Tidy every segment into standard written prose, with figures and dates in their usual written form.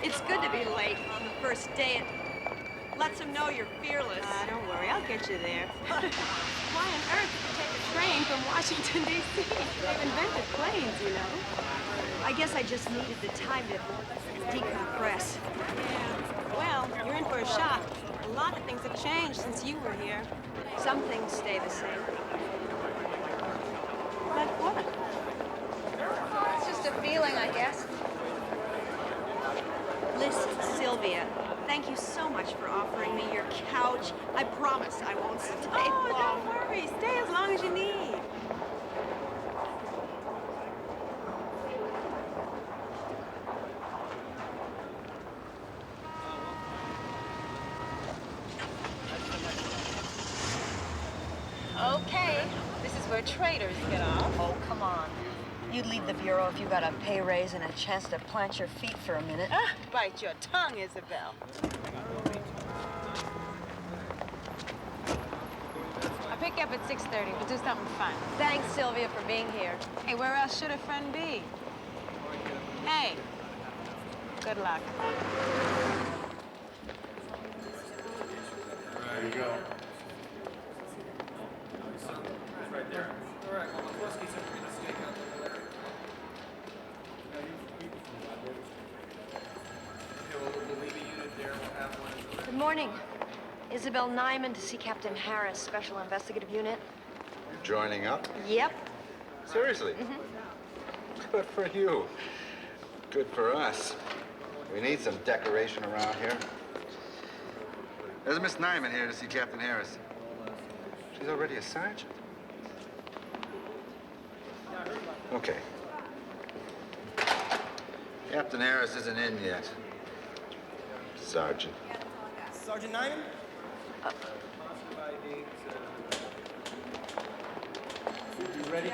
It's good to be late on the first day. It lets them know you're fearless. Don't worry, I'll get you there. Why on earth did you take a train from Washington, D.C.? They've invented planes, you know. I guess I just needed the time to decompress. Yeah, well, you're in for a shock. A lot of things have changed since you were here. Some things stay the same. Like what? It's just a feeling, I guess. Listen, Sylvia, thank you so much for offering me your couch. I promise I won't stay long. Don't worry. Stay as long as you need. Okay, this is where traders get off. Oh, come on. You'd leave the Bureau if you got a pay raise and a chance to plant your feet for a minute. Bite your tongue, Isabel. I'll pick you up at 6:30. We'll do something fun. Thanks, Sylvia, for being here. Hey, where else should a friend be? Hey, good luck. There you go. Right there. All right, well, let's get some steak out there. We'll leave a unit there. We'll have one. Good morning. Isabel Nyman to see Captain Harris, Special Investigative Unit. You're joining up? Yep. Seriously? Good for you. Good for us. We need some decoration around here. There's Miss Nyman here to see Captain Harris. She's already a sergeant. Okay. Captain Harris isn't in yet. Sergeant. Sergeant Nyman? You ready?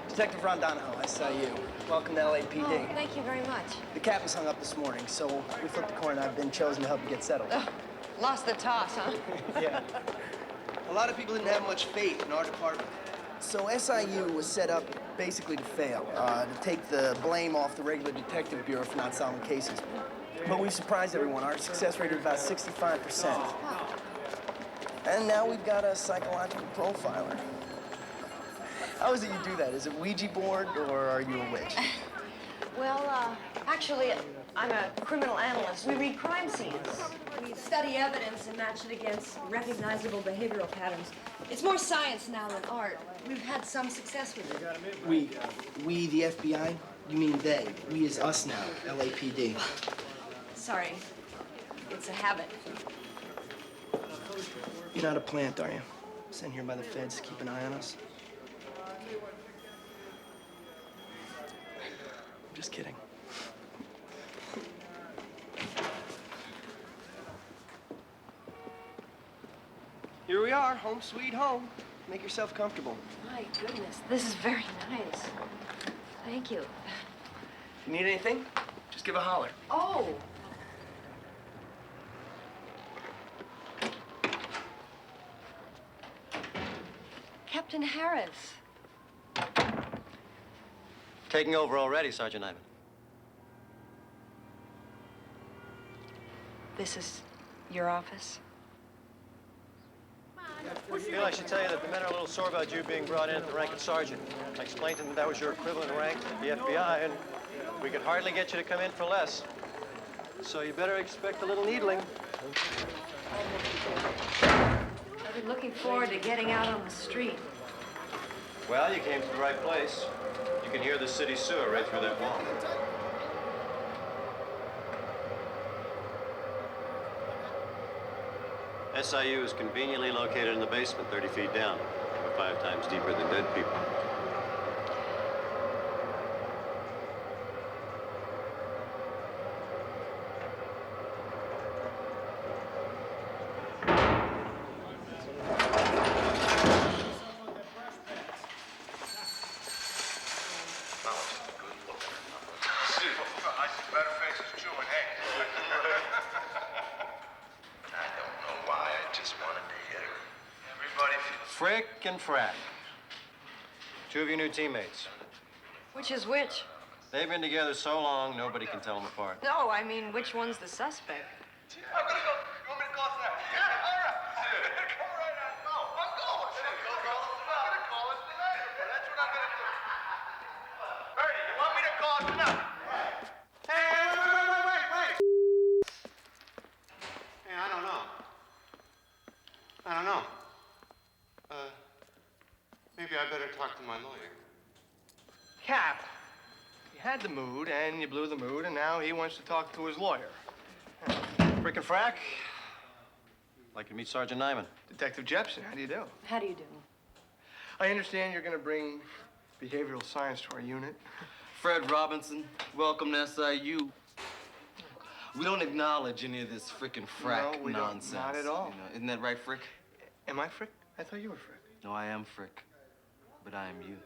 Detective Ron Donahoe, SIU. Welcome to LAPD. Oh, thank you very much. The captain's hung up this morning, so we flipped the coin. I've been chosen to help you get settled. Lost the toss, huh? Yeah. A lot of people didn't have much faith in our department. So SIU was set up basically to fail, to take the blame off the regular detective bureau for not solving cases. But we've surprised everyone. Our success rate is about 65%. And now we've got a psychological profiler. How is it you do that? Is it Ouija board, or are you a witch? Well, actually, I'm a criminal analyst. We read crime scenes. We study evidence and match it against recognizable behavioral patterns. It's more science now than art. We've had some success with it. We, the FBI? You mean they? We is us now, LAPD. Sorry. It's a habit. You're not a plant, are you? Sent here by the feds to keep an eye on us? I'm just kidding. Here we are, home sweet home. Make yourself comfortable. My goodness, this is very nice. Thank you. If you need anything, just give a holler. Oh! Captain Harris. Taking over already, Sergeant Nyman. This is your office? Bill, I should tell you that the men are a little sore about you being brought in at the rank of sergeant. I explained to them that was your equivalent rank at the FBI, and we could hardly get you to come in for less. So you better expect a little needling. I've been looking forward to getting out on the street. Well, you came to the right place. You can hear the city sewer right through that wall. SIU is conveniently located in the basement, 30 feet down. We're 5 times deeper than dead people. Frick and Frack. 2 of your new teammates. Which is which? They've been together so long, nobody can tell them apart. No, I mean, which one's the suspect? I'm gonna go. You want me to call us now? Yeah, all right. Come right on. No, I'm going. I'm gonna call us tonight. That's what I'm gonna do. Bertie, you want me to call us tonight? Hey, wait. Hey, I don't know. Maybe I better talk to my lawyer. Cap, you had the mood, and you blew the mood, and now he wants to talk to his lawyer. Frick and Frack, like to meet Sergeant Nyman. Detective Jepson, how do you do? How do you do? I understand you're gonna bring behavioral science to our unit. Fred Robinson, welcome to SIU. We don't acknowledge any of this frickin' frack No, we don't. nonsense. Not at all. You know, isn't that right, Frick? Am I Frick? I thought you were Frick. No, I am Frick, but I am you.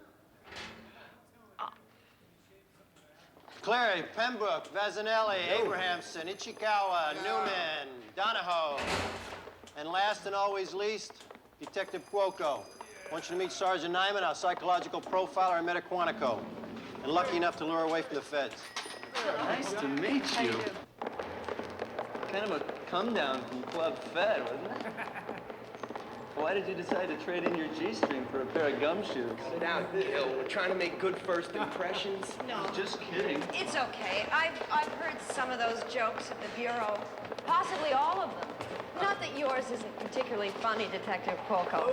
Clary, Pembroke, Vasanelli, Abrahamson, Ichikawa, Newman, Donahoe. And last and always least, Detective Cuoco. I want you to meet Sergeant Nyman, our psychological profiler at Metaquantico. And lucky enough to lure away from the feds. Nice to meet you. Kind of a come down from Club Fed, wasn't it? Why did you decide to trade in your G-string for a pair of gumshoes? Cut it out, Gil. We're trying to make good first impressions. No. Just kidding. It's okay. I've heard some of those jokes at the Bureau. Possibly all of them. Not that yours isn't particularly funny, Detective Cuoco.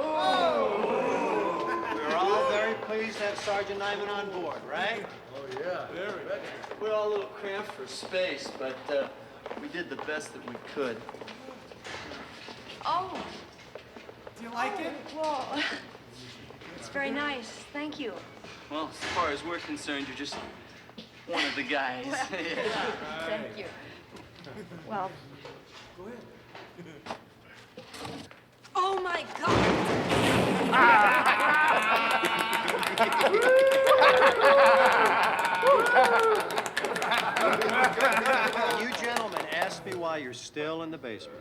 We're all very pleased to have Sergeant Nyman on board, right? We're all a little cramped for space, but we did the best that we could. Oh. Do you like it? Well, it's very nice. Thank you. Well, as far as we're concerned, you're just one of the guys. Thank you. Well. Go ahead. Oh my God! You gentlemen asked me why you're still in the basement.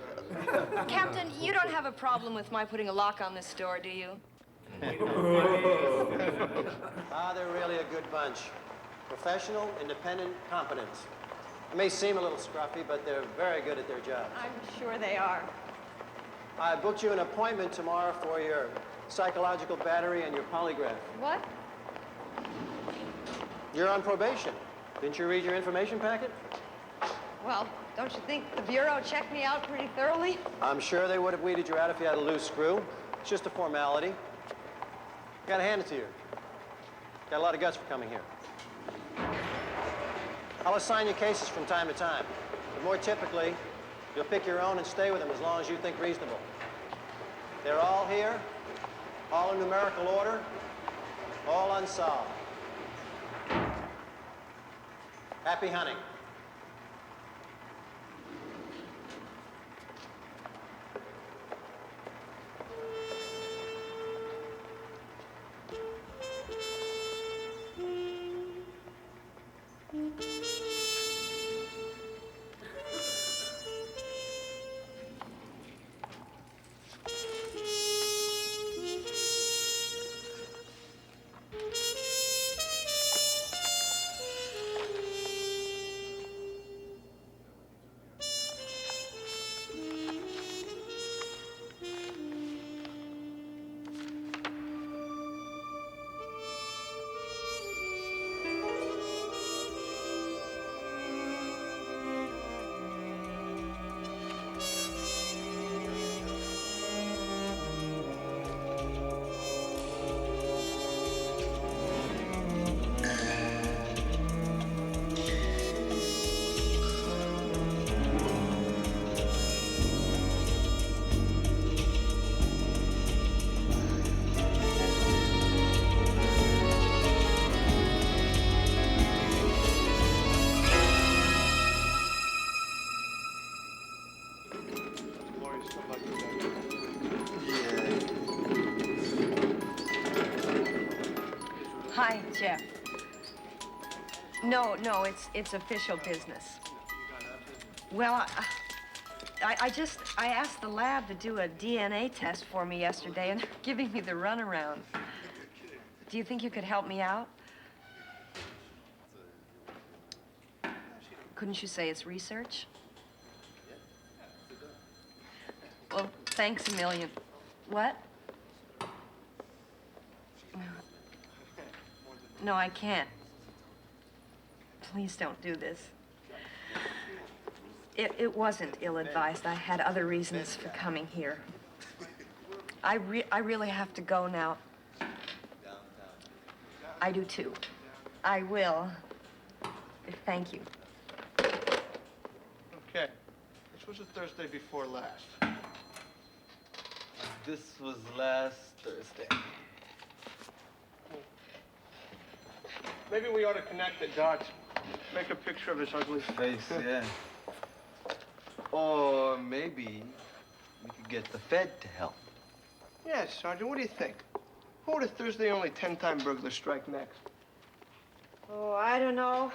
Captain, you don't have a problem with my putting a lock on this door, do you? Ah, they're really a good bunch. Professional, independent, competent. It may seem a little scruffy, but they're very good at their job. I'm sure they are. I booked you an appointment tomorrow for your psychological battery and your polygraph. What? You're on probation. Didn't you read your information packet? Well, don't you think the Bureau checked me out pretty thoroughly? I'm sure they would have weeded you out if you had a loose screw. It's just a formality. Gotta hand it to you. Got a lot of guts for coming here. I'll assign you cases from time to time, but more typically, you'll pick your own and stay with them as long as you think reasonable. They're all here, all in numerical order, all unsolved. Happy hunting. Hi, Jeff. No, it's official business. Well, I asked the lab to do a DNA test for me yesterday, and they're giving me the runaround. Do you think you could help me out? Couldn't you say it's research? Well, thanks a million. What? No, I can't. Please don't do this. It wasn't ill-advised. I had other reasons for coming here. I really have to go now. I do too. I will. Thank you. Okay. This was the Thursday before last. This was last Thursday. Maybe we ought to connect the dots. Make a picture of his ugly Face, yeah. Or maybe we could get the Fed to help. Yes, Sergeant, what do you think? Who would a Thursday only 10-time burglar strike next? Oh, I don't know.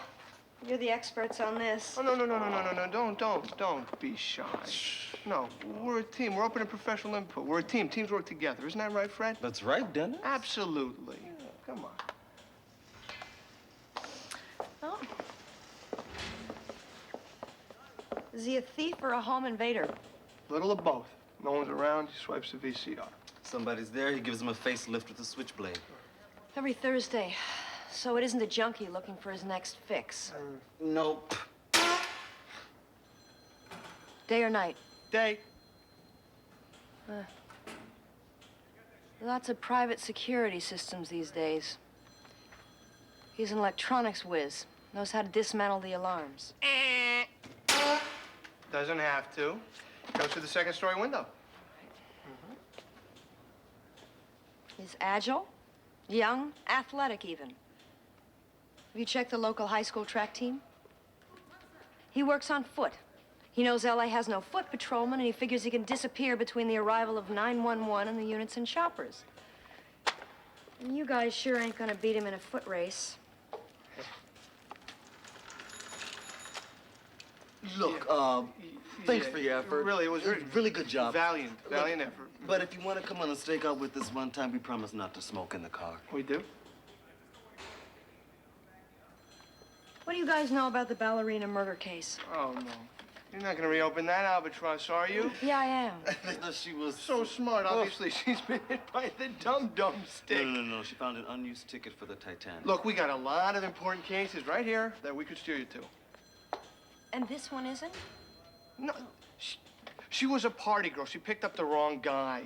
You're the experts on this. Oh, no. Don't be shy. No, we're a team. We're open to professional input. We're a team. Teams work together. Isn't that right, Fred? That's right, Dennis. Absolutely. Come on. Oh. Is he a thief or a home invader? Little of both. No one's around, he swipes the VCR. Somebody's there, he gives him a facelift with a switchblade. Every Thursday. So it isn't a junkie looking for his next fix. Nope. Day or night? Day. Lots of private security systems these days. He's an electronics whiz. Knows how to dismantle the alarms. Doesn't have to. Goes through the second-story window. He's agile, young, athletic even. Have you checked the local high school track team? He works on foot. He knows LA has no foot patrolmen, and he figures he can disappear between the arrival of 911 and the units and shoppers. And you guys sure ain't gonna beat him in a foot race. Look, thanks for your effort. Really, it was really good job. Valiant effort. But if you want to come on and stake out with us one time, we promise not to smoke in the car. We do? What do you guys know about the ballerina murder case? Oh, no. You're not going to reopen that albatross, are you? Yeah, I am. She was So smart. Obviously, she's been hit by the dum-dum stick. No. She found an unused ticket for the Titanic. Look, we got a lot of important cases right here that we could steer you to. And this one isn't? No, she was a party girl. She picked up the wrong guy.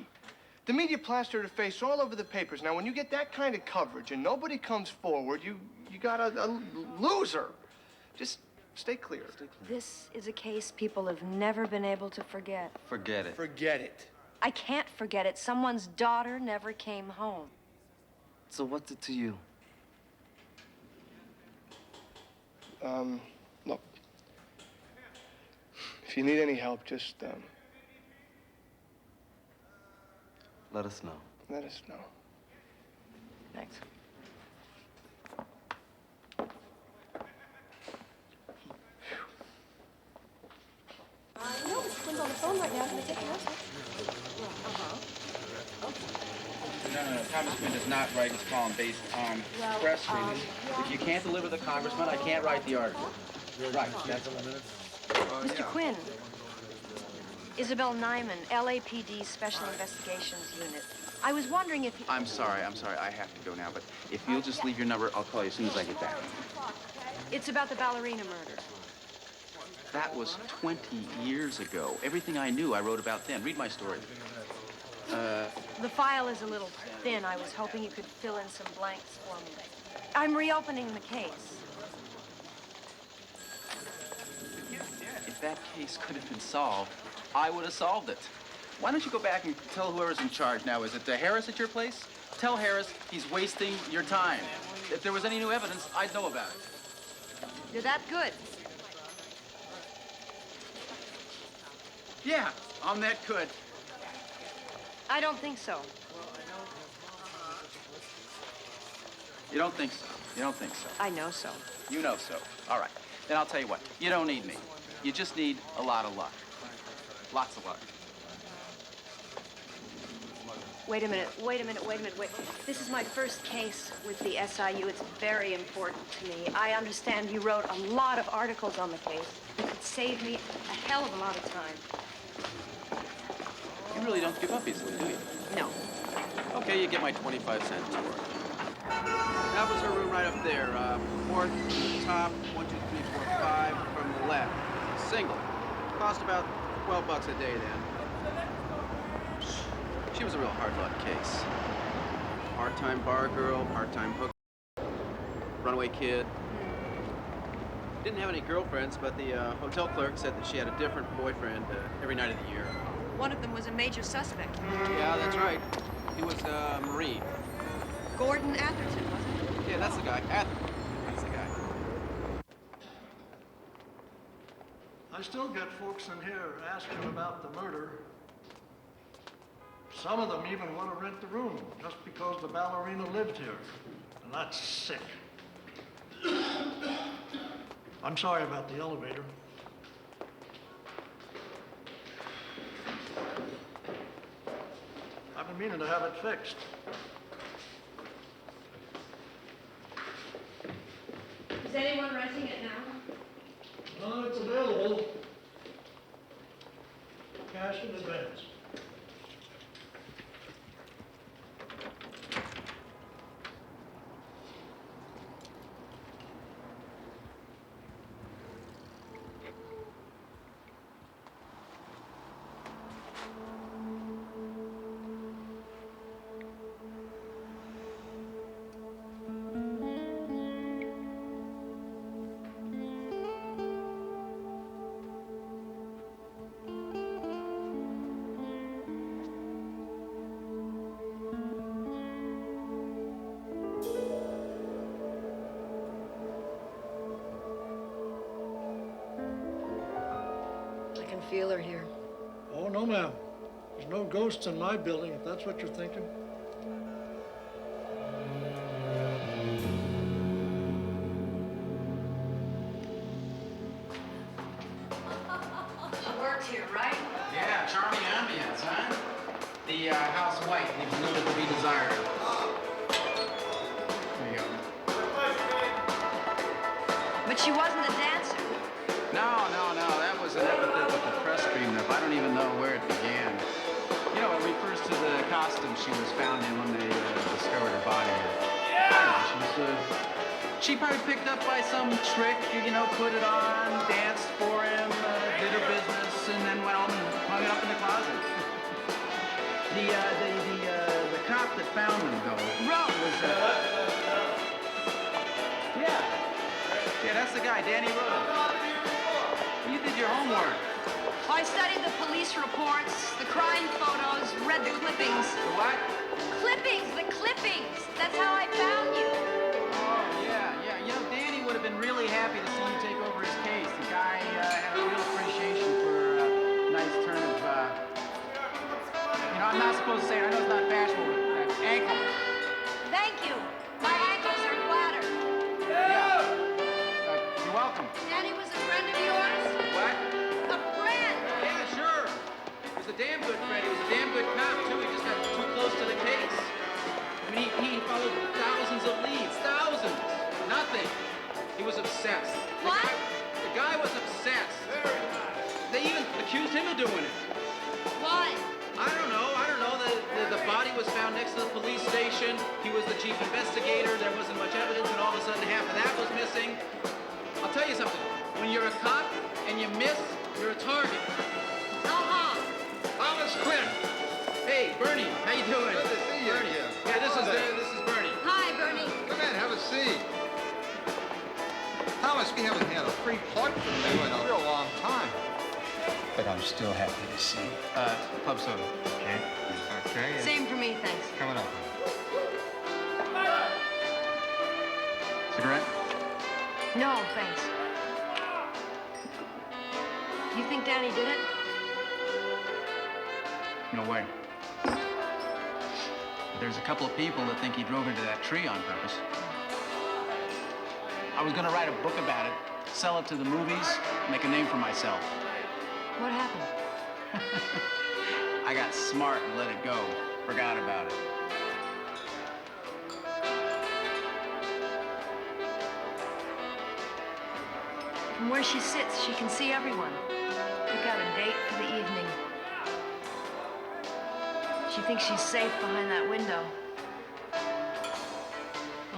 The media plastered her face all over the papers. Now, when you get that kind of coverage and nobody comes forward, you got a loser. Just stay clear. This is a case people have never been able to forget. Forget it. Forget it. I can't forget it. Someone's daughter never came home. So what's it to you? Look. If you need any help, just, Let us know. let us know. Thanks. No, Mr. Quinn's on the phone right now. Can I take a message? No. Thomas Quinn does not write his column based on press release. If you can't deliver the congressman, I can't write the article. Right. That's Mr. Quinn. Isabel Nyman, LAPD Special Investigations Unit. I was wondering if you... I'm sorry. I have to go now, but if you'll just leave your number, I'll call you as soon as I get back. It's about the ballerina murder. That was 20 years ago. Everything I knew, I wrote about then. Read my story. The file is a little thin. I was hoping you could fill in some blanks for me. I'm reopening the case. If that case could have been solved, I would have solved it. Why don't you go back and tell whoever's in charge now? Is it Harris at your place? Tell Harris he's wasting your time. If there was any new evidence, I'd know about it. You're that good. Yeah, I'm that good. I don't think so. You don't think so? You don't think so? I know so. You know so. All right. Then I'll tell you what. You don't need me. You just need a lot of luck. Lots of luck. Wait a minute. This is my first case with the SIU. It's very important to me. I understand you wrote a lot of articles on the case. It could save me a hell of a lot of time. You really don't give up easily, do you? No. Okay, you get my 25-cent tour. That was her room right up there. Fourth from the top, 1, 2, 3, 4, 5 from the left. Single. Cost about $12 a day then. She was a real hard luck case. Part-time bar girl, part-time hooker, runaway kid. Didn't have any girlfriends, but the hotel clerk said that she had a different boyfriend every night of the year. One of them was a major suspect. Yeah, that's right. He was a Marine. Gordon Atherton, wasn't it? Yeah, that's the guy. Atherton. That's the guy. I still get folks in here asking about the murder. Some of them even want to rent the room just because the ballerina lived here. And that's sick. I'm sorry about the elevator. I've been meaning to have it fixed. Is anyone renting it now? No, it's available. Cash in advance. I can feel her here. Oh, no, ma'am. There's no ghosts in my building, if that's what you're thinking. She works here, right? Yeah, charming ambience, huh? The house white leaves little to be desired. There you go. But she wasn't a dancer. No. That was an epithet that the press dreamed of. I don't even know where it began. You know, it refers to the costume she was found in when they discovered her body. She probably picked up by some trick, you know, put it on, danced for him, did her business, and then went home and hung it up in the closet. The cop that found them, though, was, yeah, that's the guy, Danny Roden. You did your homework. I studied the police reports, the crime photos, read the clippings. The what? Clippings, the clippings. That's how I found you. Oh, yeah. You know, Danny would have been really happy to see you take over his case. The guy had a real appreciation for a nice turn of, you know, I'm not supposed to say it. I know it's not fashionable, but ankle. Thank you. My ankles are flattered. Yeah. You're welcome. Danny was a friend of yours? What? A friend. Yeah, sure. He was a damn good friend. He was a damn good cop, too. He just got too close to the case. I mean, he followed thousands of leads. Thousands. Nothing. He was obsessed. What? The guy was obsessed. They even accused him of doing it. Why? I don't know. The body was found next to the police station. He was the chief investigator. There wasn't much evidence, and all of a sudden half of that was missing. I'll tell you something. When you're a cop and you miss, you're a target. Uh-huh. Thomas Quinn. Hey, Bernie. How you doing? Good to see you. Bernie. Yeah, this is Bernie. Hi, Bernie. Come in, have a seat. Thomas, we haven't had a free plug from you in a real long time. But I'm still happy to see you. Club soda. Okay. Okay. Same for me, thanks. Coming up. Cigarette? No, thanks. You think Danny did it? No way. There's a couple of people that think he drove into that tree on purpose. I was gonna write a book about it, sell it to the movies, make a name for myself. What happened? I got smart and let it go. Forgot about it. From where she sits, she can see everyone. Pick out a date for the evening. She thinks she's safe behind that window.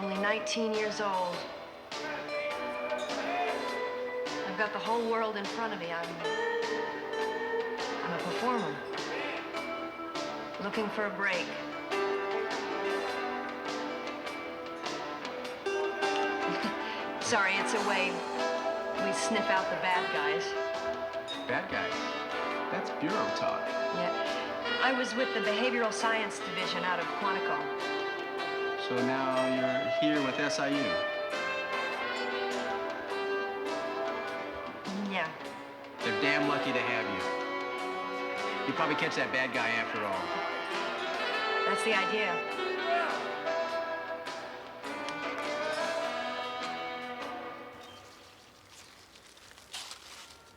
Only 19 years old. I've got the whole world in front of me. I'm a performer. Looking for a break. Sorry, it's a way we sniff out the bad guys. Bad guys? That's bureau talk. Yeah. I was with the Behavioral Science Division out of Quantico. So now you're here with SIU. Yeah. They're damn lucky to have you. You probably catch that bad guy after all. That's the idea.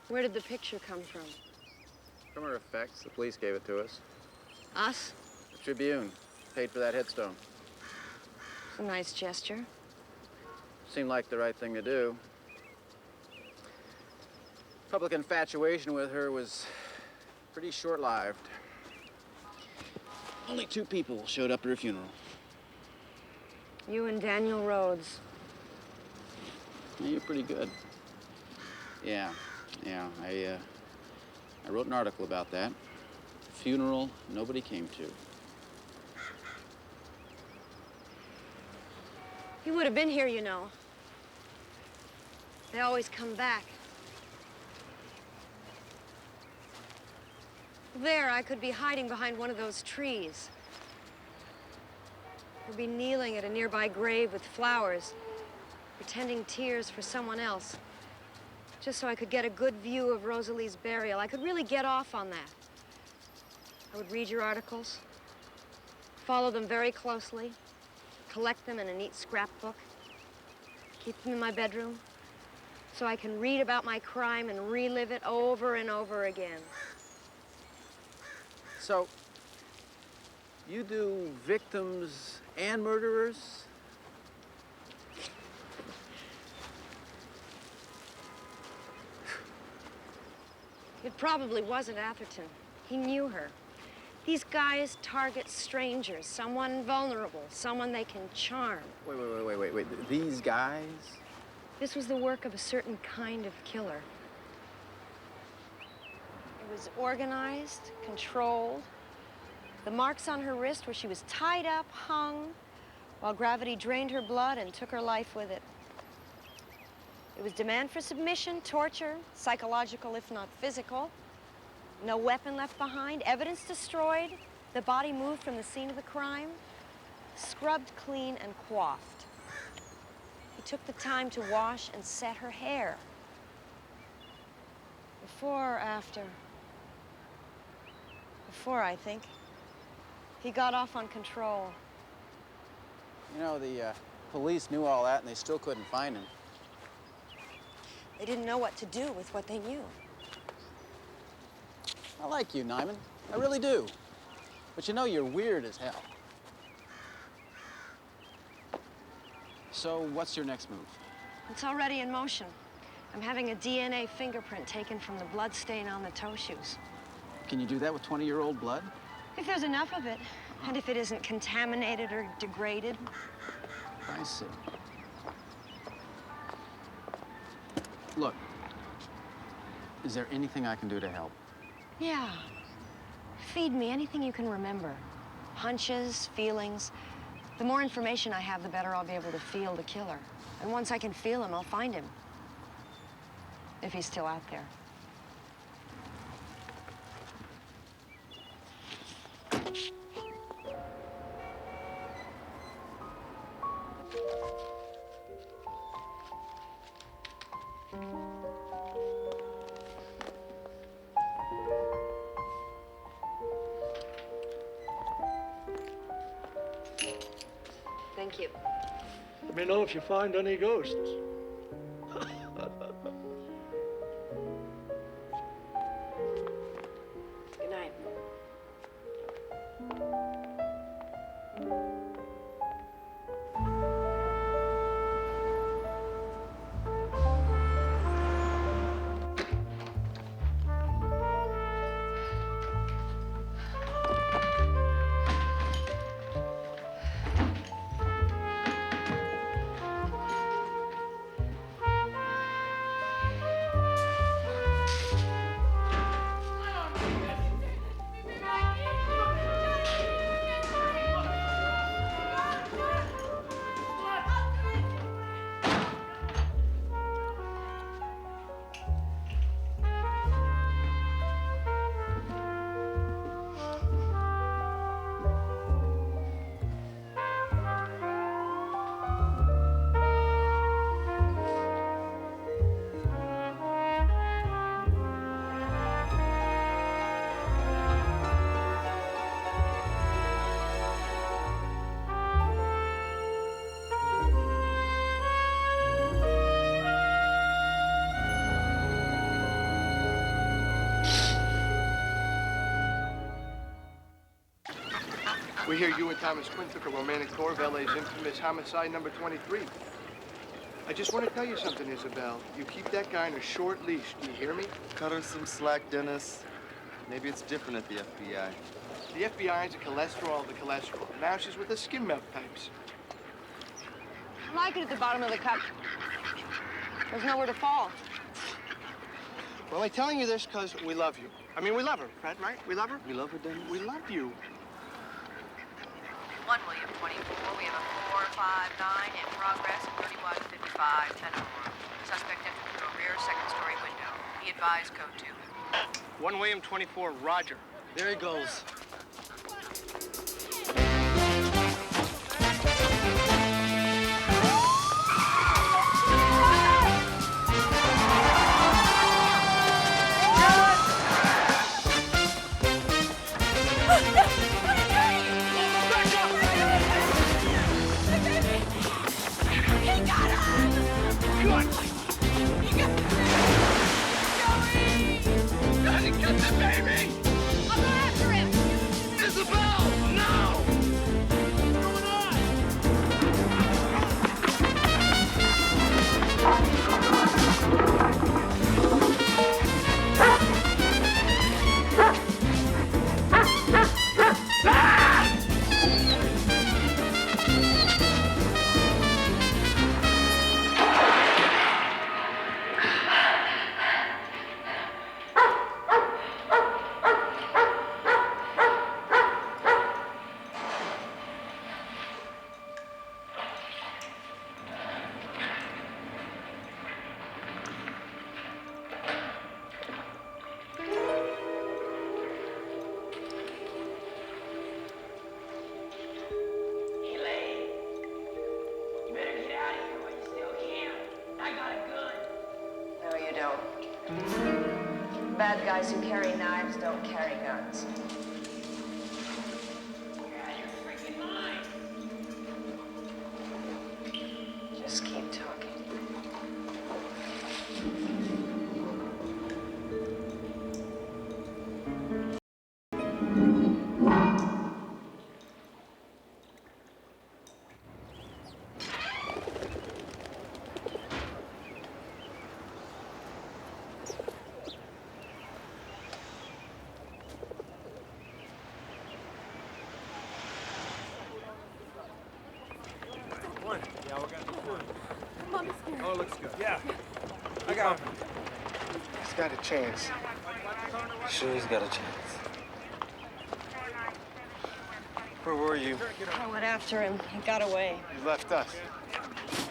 Where did the picture come from? From our effects, the police gave it to us. Us? The Tribune paid for that headstone. It's a nice gesture. Seemed like the right thing to do. Public infatuation with her was pretty short-lived. Only 2 people showed up at her funeral. You and Daniel Rhodes. Yeah, you're pretty good. Yeah. I wrote an article about that. Funeral nobody came to. He would have been here, you know. They always come back. There, I could be hiding behind one of those trees. Or be kneeling at a nearby grave with flowers, pretending tears for someone else. Just so I could get a good view of Rosalie's burial. I could really get off on that. I would read your articles, follow them very closely, collect them in a neat scrapbook, keep them in my bedroom, so I can read about my crime and relive it over and over again. So, you do victims and murderers? It probably wasn't Atherton. He knew her. These guys target strangers, someone vulnerable, someone they can charm. Wait. These guys? This was the work of a certain kind of killer. It was organized, controlled. The marks on her wrist where she was tied up, hung, while gravity drained her blood and took her life with it. It was demand for submission, torture, psychological if not physical. No weapon left behind, evidence destroyed. The body moved from the scene of the crime, scrubbed clean and coiffed. He took the time to wash and set her hair. Before or after? Before, I think. He got off on control. You know, the police knew all that and they still couldn't find him. They didn't know what to do with what they knew. I like you, Nyman. I really do. But you know, you're weird as hell. So, what's your next move? It's already in motion. I'm having a DNA fingerprint taken from the blood stain on the toe shoes. Can you do that with 20-year-old blood? If there's enough of it, and if it isn't contaminated or degraded. I see. Look, is there anything I can do to help? Yeah. Feed me anything you can remember. Hunches, feelings. The more information I have, the better I'll be able to feel the killer. And once I can feel him, I'll find him. If he's still out there. Thank you. Let me know if you find any ghosts. Good night. We hear you and Thomas Quinn took a romantic tour of LA's infamous homicide number 23. I just want to tell you something, Isabel. You keep that guy on a short leash, do you hear me? Cut her some slack, Dennis. Maybe it's different at the FBI. The FBI's a cholesterol of the cholesterol. Now she's with the skim milk types. I like it at the bottom of the cup. There's nowhere to fall. Well, I'm telling you this because we love you. I mean, we love her, Fred, right? We love her? We love her, Dennis? We love you. 1 William 24. We have a 459 in progress, 3155 10-4. Suspect entered through a rear second-story window. Be advised, code 2. 1 William 24, Roger. There he goes. Bad guys who carry knives don't carry guns. Just keep talking. Yeah, we're gonna do good. Mom is scared. Oh, it looks good. Yeah. I got him. He's got a chance. Sure, he's got a chance. Where were you? I went after him. He got away. You left us.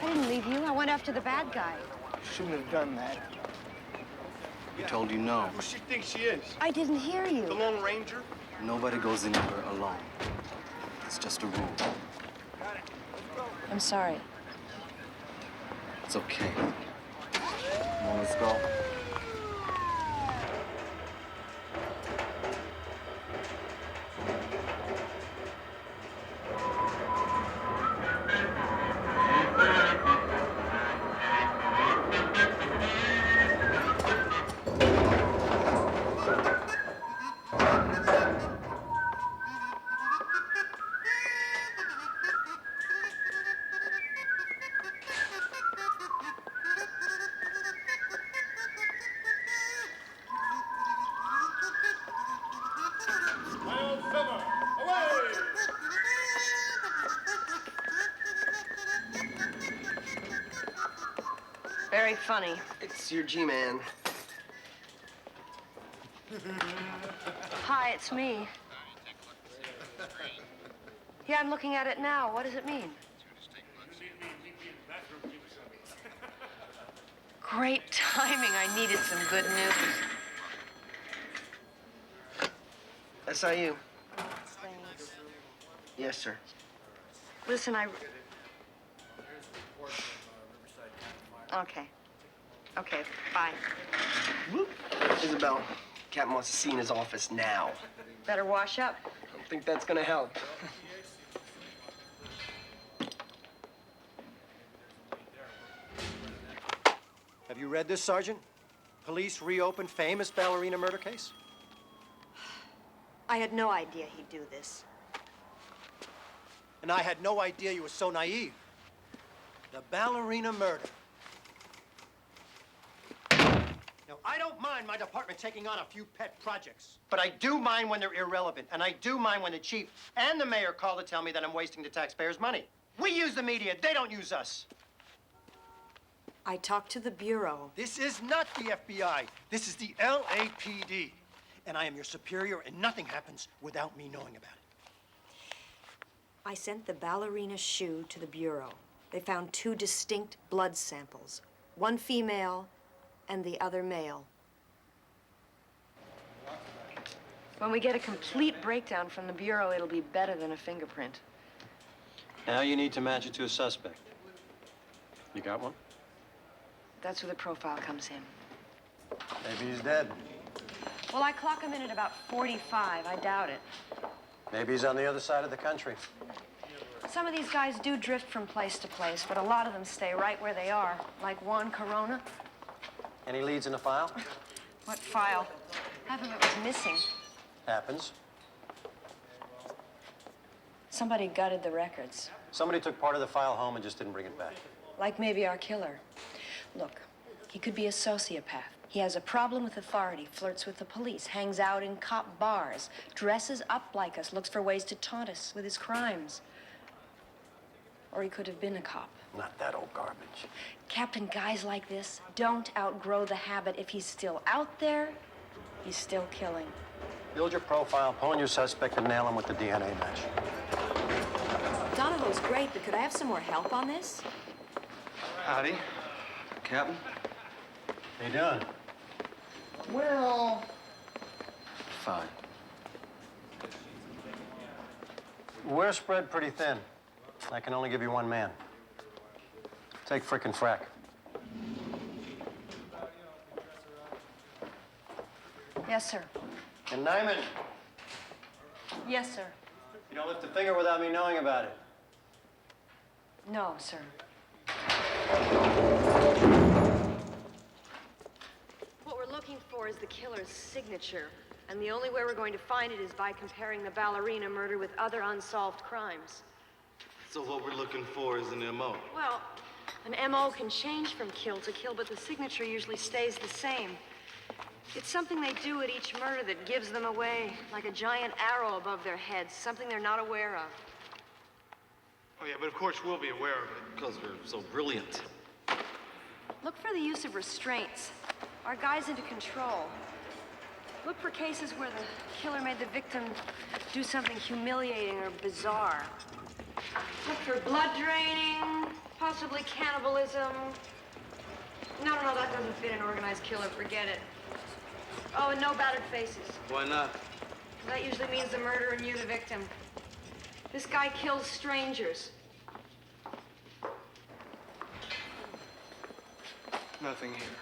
I didn't leave you. I went after the bad guy. You shouldn't have done that. We told you no. Who she thinks she is? I didn't hear you. The Lone Ranger? Nobody goes anywhere alone. It's just a rule. I'm sorry. It's okay. Come on, let's go. Very funny. It's your G-Man. Hi, it's me. Yeah, I'm looking at it now. What does it mean? Great timing. I needed some good news. SIU. Yes, sir. Listen, Okay. Okay, bye. Isabel, Captain wants to see in his office now. Better wash up. I don't think that's gonna help. Have you read this, Sergeant? Police reopened famous ballerina murder case? I had no idea he'd do this. And I had no idea you were so naive. The ballerina murder. Now, I don't mind my department taking on a few pet projects, but I do mind when they're irrelevant, and I do mind when the chief and the mayor call to tell me that I'm wasting the taxpayers' money. We use the media, they don't use us. I talked to the Bureau. This is not the FBI. This is the LAPD. And I am your superior, and nothing happens without me knowing about it. I sent the ballerina shoe to the Bureau. They found 2 distinct blood samples, one female and the other male. When we get a complete breakdown from the Bureau, it'll be better than a fingerprint. Now you need to match it to a suspect. You got one? That's where the profile comes in. Maybe he's dead. Well, I clock him in at about 45. I doubt it. Maybe he's on the other side of the country. Some of these guys do drift from place to place, but a lot of them stay right where they are, like Juan Corona. Any leads in the file? What file? Half of it was missing. Happens. Somebody gutted the records. Somebody took part of the file home and just didn't bring it back. Like maybe our killer. Look, he could be a sociopath. He has a problem with authority, flirts with the police, hangs out in cop bars, dresses up like us, looks for ways to taunt us with his crimes. Or he could have been a cop. Not that old garbage. Captain, guys like this don't outgrow the habit. If he's still out there, he's still killing. Build your profile, pull in your suspect, and nail him with the DNA match. Donahoe's great, but could I have some more help on this? Howdy, Captain. How you doing? Well, fine. We're spread pretty thin. I can only give you one man. Take frickin' Frack. Yes, sir. And Nyman, Yes, sir. you don't lift a finger without me knowing about it. No, sir. What we're looking for is the killer's signature. And the only way we're going to find it is by comparing the ballerina murder with other unsolved crimes. So what we're looking for is an MO. Well, an MO can change from kill to kill, but the signature usually stays the same. It's something they do at each murder that gives them away, like a giant arrow above their heads, something they're not aware of. Oh, yeah, but of course we'll be aware of it. Because we're so brilliant. Look for the use of restraints. Our guy's into control. Look for cases where the killer made the victim do something humiliating or bizarre. Look for blood draining, possibly cannibalism. No, that doesn't fit an organized killer. Forget it. Oh, and no battered faces. Why not? That usually means the murderer knew the victim. This guy kills strangers. Nothing here.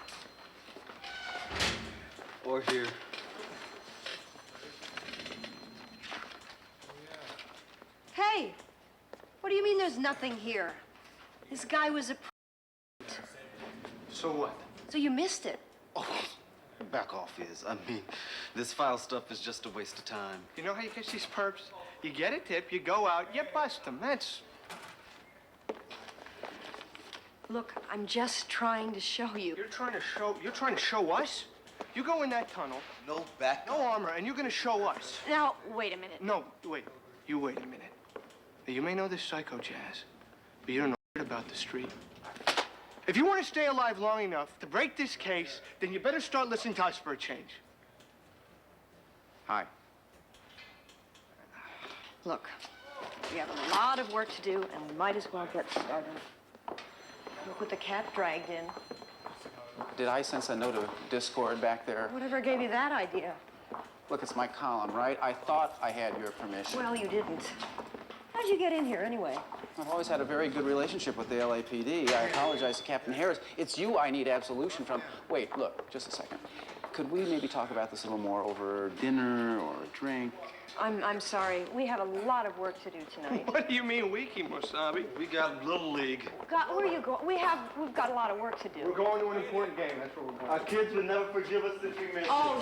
Or here. Hey! What do you mean there's nothing here? This guy was a... So what? So you missed it. Oh, back off, Iz. I mean, this file stuff is just a waste of time. You know how you catch these perps? You get a tip, you go out, you bust them. That's... Look, I'm just trying to show you. You're trying to show us? You go in that tunnel. No back. No armor, and you're gonna show us. Now, wait a minute. No, wait. You wait a minute. Now, you may know this psycho jazz, but you don't know shit about the street. If you want to stay alive long enough to break this case, then you better start listening to us for a change. Hi. Look, we have a lot of work to do, and we might as well get started. Look what the cat dragged in. Did I sense a note of discord back there? Whatever gave you that idea? Look, it's my column, right? I thought I had your permission. Well, you didn't. How'd you get in here, anyway? I've always had a very good relationship with the LAPD. I apologize to Captain Harris. It's you I need absolution from. Wait, look, just a second. could we maybe talk about this a little more over dinner or a drink? I'm sorry. We have a lot of work to do tonight. What do you mean we, Kimosabe? We got Little League. God, where are you going? We've got a lot of work to do. We're going to an important game. That's where we're going. Our kids would never forgive us if we missed Oh,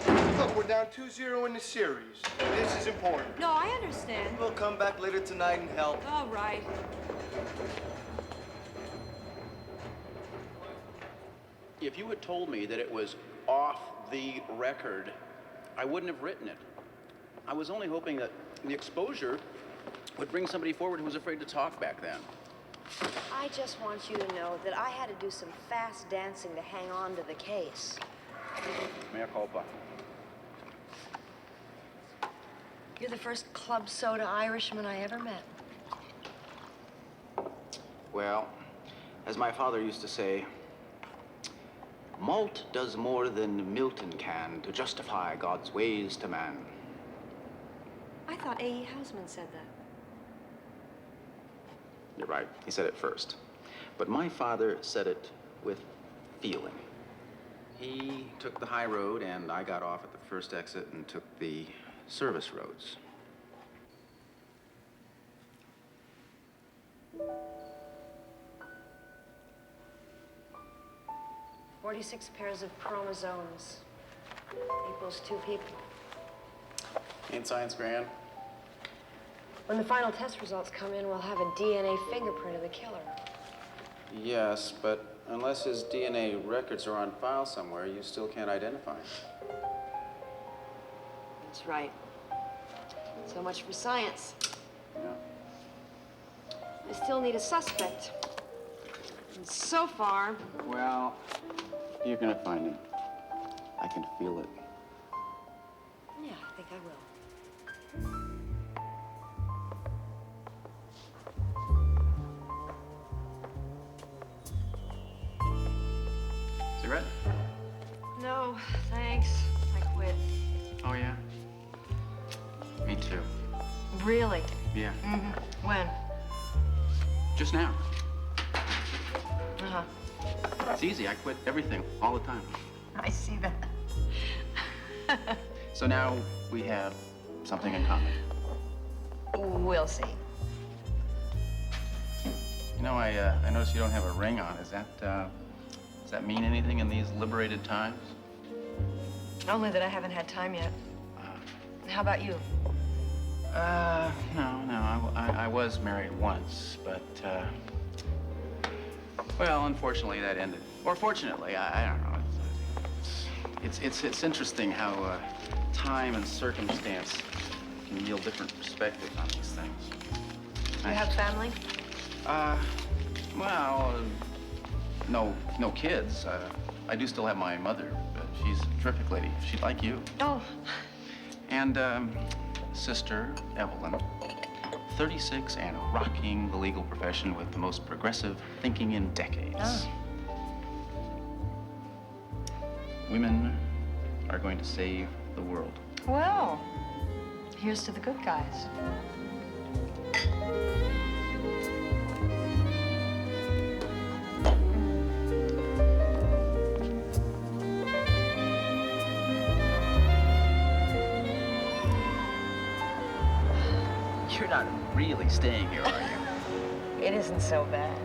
sure. Look, we're down 2-0 in the series. This is important. No, I understand. We'll come back later tonight and help. All right. If you had told me that it was off the record, I wouldn't have written it. I was only hoping that the exposure would bring somebody forward who was afraid to talk back then. I just want you to know that I had to do some fast dancing to hang on to the case. Mea culpa. You're the first club soda Irishman I ever met. Well, as my father used to say, malt does more than Milton can to justify God's ways to man. I thought A.E. Housman said that. You're right, he said it first. But my father said it with feeling. He took the high road, and I got off at the first exit and took the service roads. "46 pairs of chromosomes equals 2 people. Ain't science grand? When the final test results come in, we'll have a DNA fingerprint of the killer. Yes, but unless his DNA records are on file somewhere, you still can't identify him. That's right. So much for science. Yeah. I still need a suspect. And so far... Well, you're gonna find him. I can feel it. Yeah, I think I will. Cigarette? No, thanks. I quit. Oh, yeah? Me too. Really? Yeah. Mm-hmm. When? Just now. Uh-huh. It's easy. I quit everything all the time. I see that. So now we have something in common. We'll see. You know, I noticed you don't have a ring on. Does that mean anything in these liberated times? Only that I haven't had time yet. How about you? No. I was married once, but, well, unfortunately, that ended. Or fortunately, I don't know. It's interesting how time and circumstance can yield different perspectives on these things. You have family? Well, no kids. I do still have my mother, but she's a terrific lady. She'd like you. Oh. And, sister, Evelyn, 36 and rocking the legal profession with the most progressive thinking in decades. Oh. Women are going to save the world. Well, here's to the good guys. You're not really staying here, are you? It isn't so bad.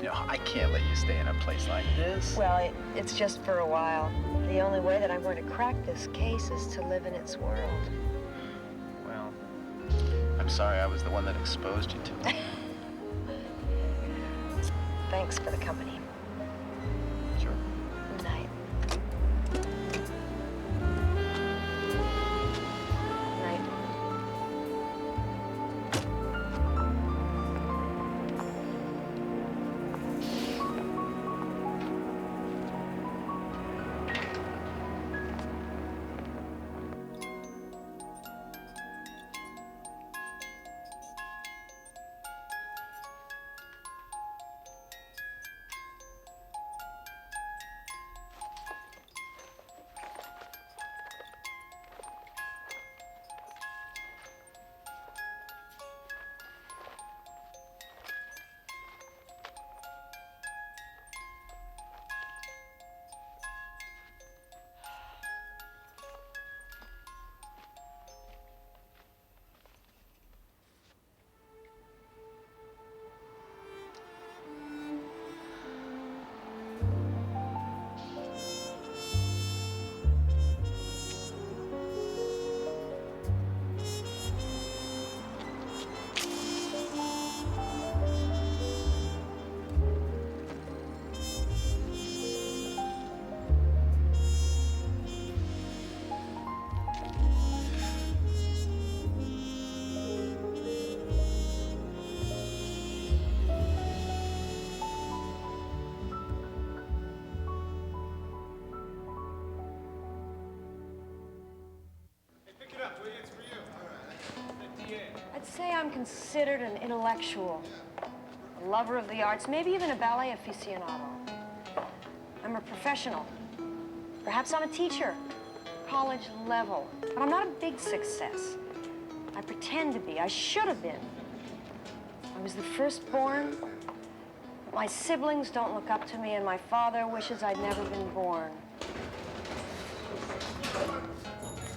No, I can't let you stay in a place like this. Well, it's just for a while. The only way that I'm going to crack this case is to live in its world. Well, I'm sorry I was the one that exposed you to it. Thanks for the company. Sure. Good night. Night. I'm considered an intellectual, a lover of the arts, maybe even a ballet aficionado. I'm a professional. Perhaps I'm a teacher, college level. But I'm not a big success. I pretend to be. I should have been. I was the firstborn. My siblings don't look up to me, and my father wishes I'd never been born.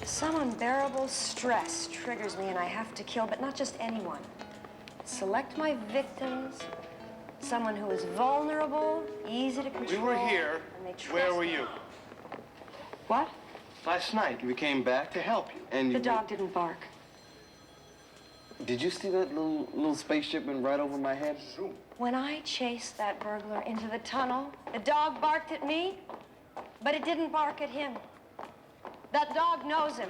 Some unbearable stress triggers me, and I have to kill, but not just anyone. Select my victims, someone who is vulnerable, easy to control. We were here. And they trust Where were me. you? What? Last night. We came back to help you. And The dog didn't bark. Did you see that little spaceship went right over my head? When I chased that burglar into the tunnel, the dog barked at me, but it didn't bark at him. That dog knows him.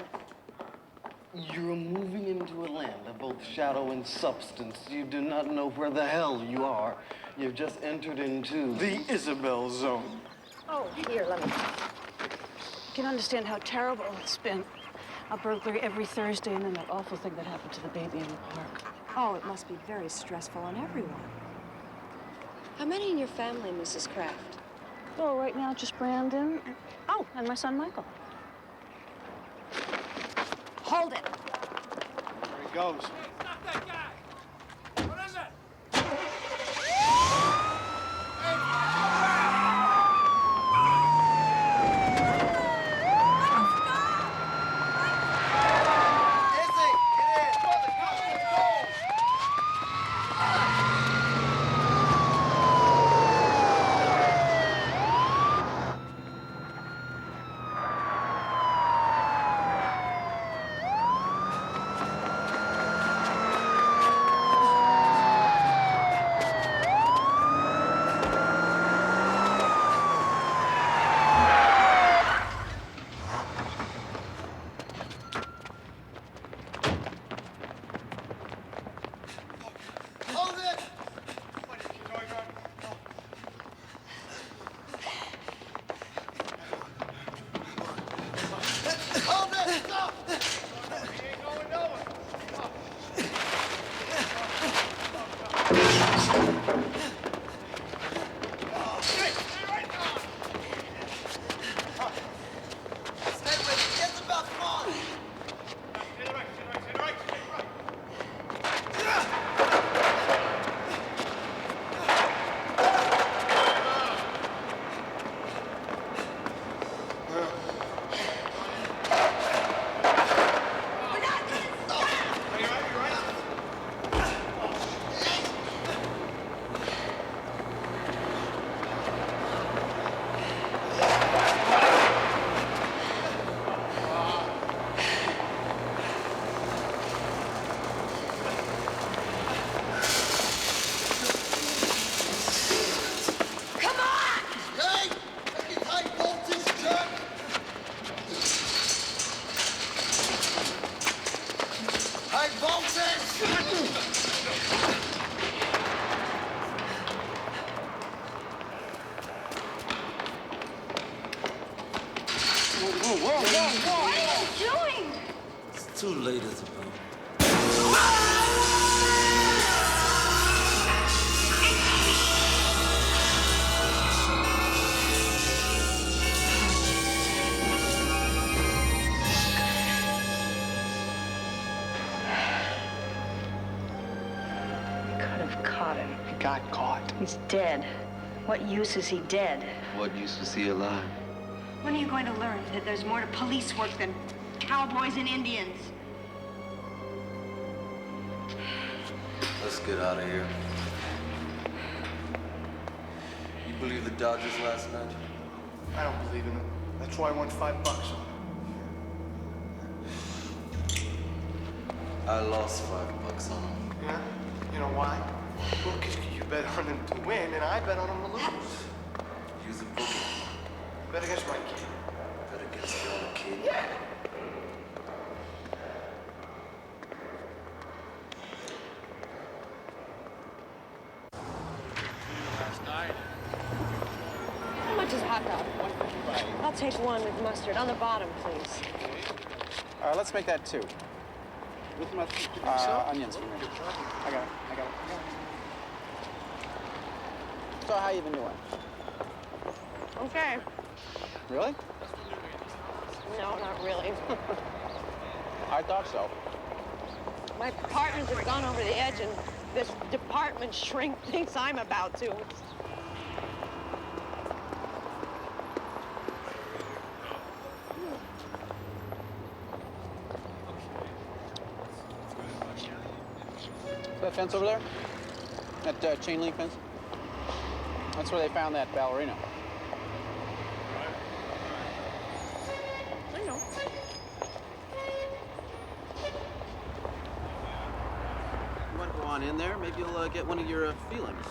You're moving into a land of both shadow and substance. You do not know where the hell you are. You've just entered into the Isabel zone. Oh, here, let me. You can understand how terrible it's been. A burglary every Thursday, and then that awful thing that happened to the baby in the park. Oh, it must be very stressful on everyone. How many in your family, Mrs. Kraft? Oh, right now, just Brandon. Oh, and my son, Michael. Hold it. There he goes. Stop that guy! What is it? Hold it! Hold it! Stop! He ain't going nowhere. Stay with it. Isabel, come on! Stay right, stay right, stay right, stay right. Come on! Hey! Take it tight, voltage, jerk! High voltage! What are you doing? It's too late, Isabel. Could have caught him. He got caught. He's dead. What use is he dead? What use was he alive? When are you going to learn that there's more to police work than cowboys and Indians? Let's get out of here. You believe the Dodgers last night? I don't believe in them. That's why I won $5 on them. I lost $5 on them. Yeah? You know why? Well, because you bet on them to win, and I bet on them to lose. Use a bookie. Bet against my kid. Bet against your own kid. Yeah. How much is a hot dog? I'll take one with mustard. On the bottom, please. All right, let's make that 2. With my onions for me. I got it. So how you been doing? Okay. Really? No, not really. I thought so. My partners have gone over the edge, and this department shrink thinks I'm about to. That fence over there? That chain link fence? That's where they found that ballerina. I know. You want to go on in there? Maybe you'll get one of your feelings.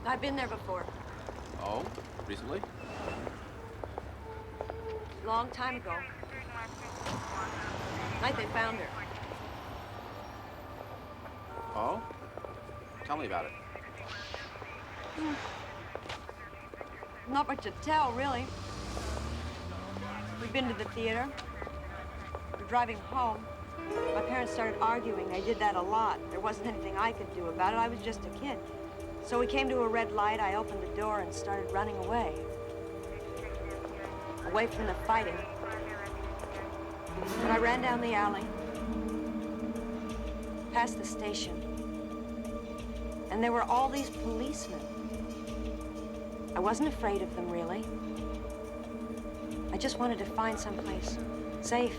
I've been there before. Oh? Recently? Long time ago. Night they found her. Oh? Tell me about it. Not much to tell, really. We've been to the theater. We're driving home. My parents started arguing. They did that a lot. There wasn't anything I could do about it. I was just a kid. So we came to a red light. I opened the door and started running away. Away from the fighting. But I ran down the alley, past the station. And there were all these policemen. I wasn't afraid of them, really. I just wanted to find someplace safe.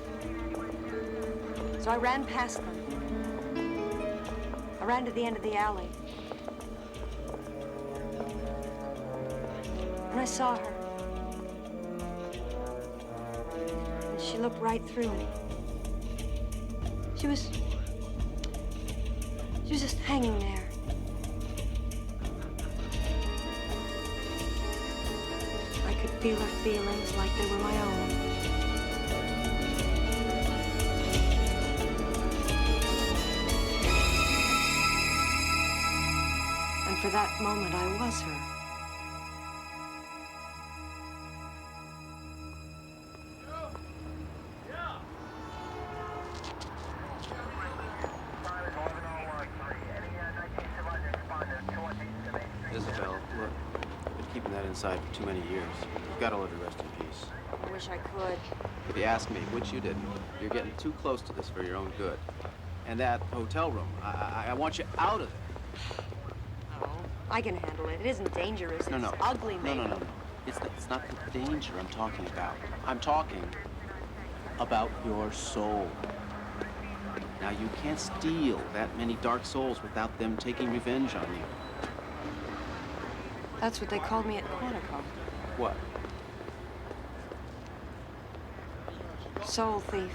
So I ran past them. I ran to the end of the alley. And I saw her. And she looked right through me. She was just hanging there. I could feel her feelings like they were my own. And for that moment, I was her. Isabel, look, I've been keeping that inside for too many years. You've got to let her rest in peace. I wish I could. If you ask me, which you didn't, you're getting too close to this for your own good. And that hotel room, I want you out of there. Oh, I can handle it. It isn't dangerous. No. It's ugly, maybe. No. It's not the danger I'm talking about. I'm talking about your soul. Now, you can't steal that many dark souls without them taking revenge on you. That's what they called me at Quantico. What? Soul thief.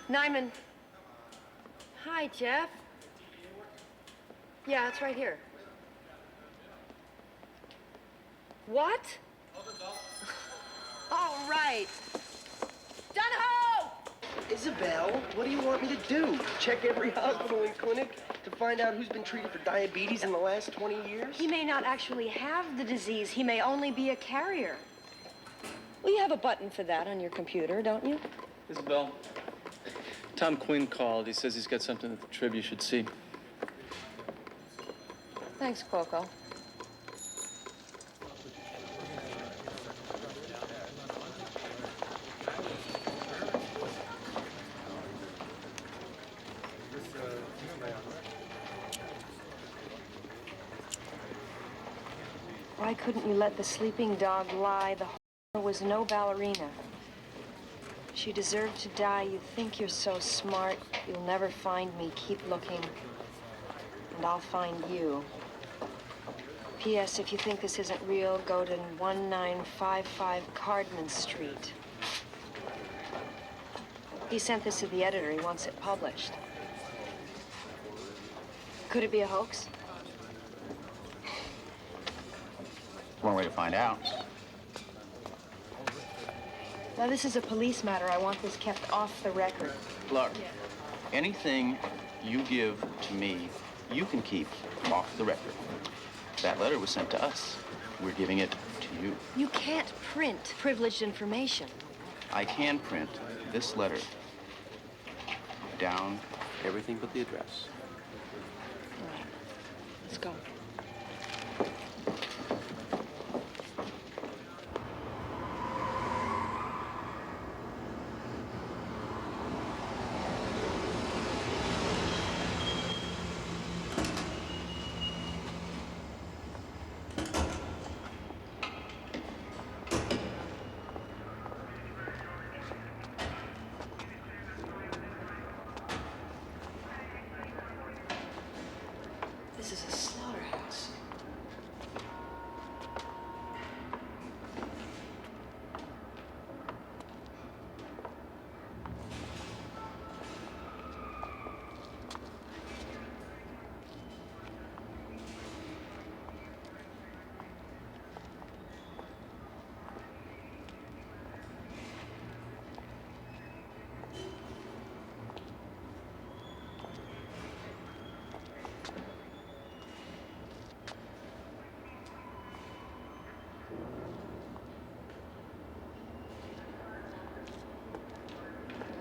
Nyman. Hi, Jeff. Yeah, it's right here. What? All right. Donahoe! Isabel, what do you want me to do? Check every hospital and clinic to find out who's been treated for diabetes in the last 20 years? He may not actually have the disease. He may only be a carrier. Well, you have a button for that on your computer, don't you? Isabel, Tom Quinn called. He says he's got something that the Trib you should see. Thanks, Coco. Why couldn't you let the sleeping dog lie? The whore was no ballerina. She deserved to die. You think you're so smart. You'll never find me. Keep looking. And I'll find you. P.S. If you think this isn't real, go to 1955 Cardman Street. He sent this to the editor. He wants it published. Could it be a hoax? One way to find out. Now, this is a police matter. I want this kept off the record. Look, anything you give to me, you can keep off the record. That letter was sent to us. We're giving it to you. You can't print privileged information. I can print this letter down everything but the address. All right. Let's go. This is a slaughterhouse.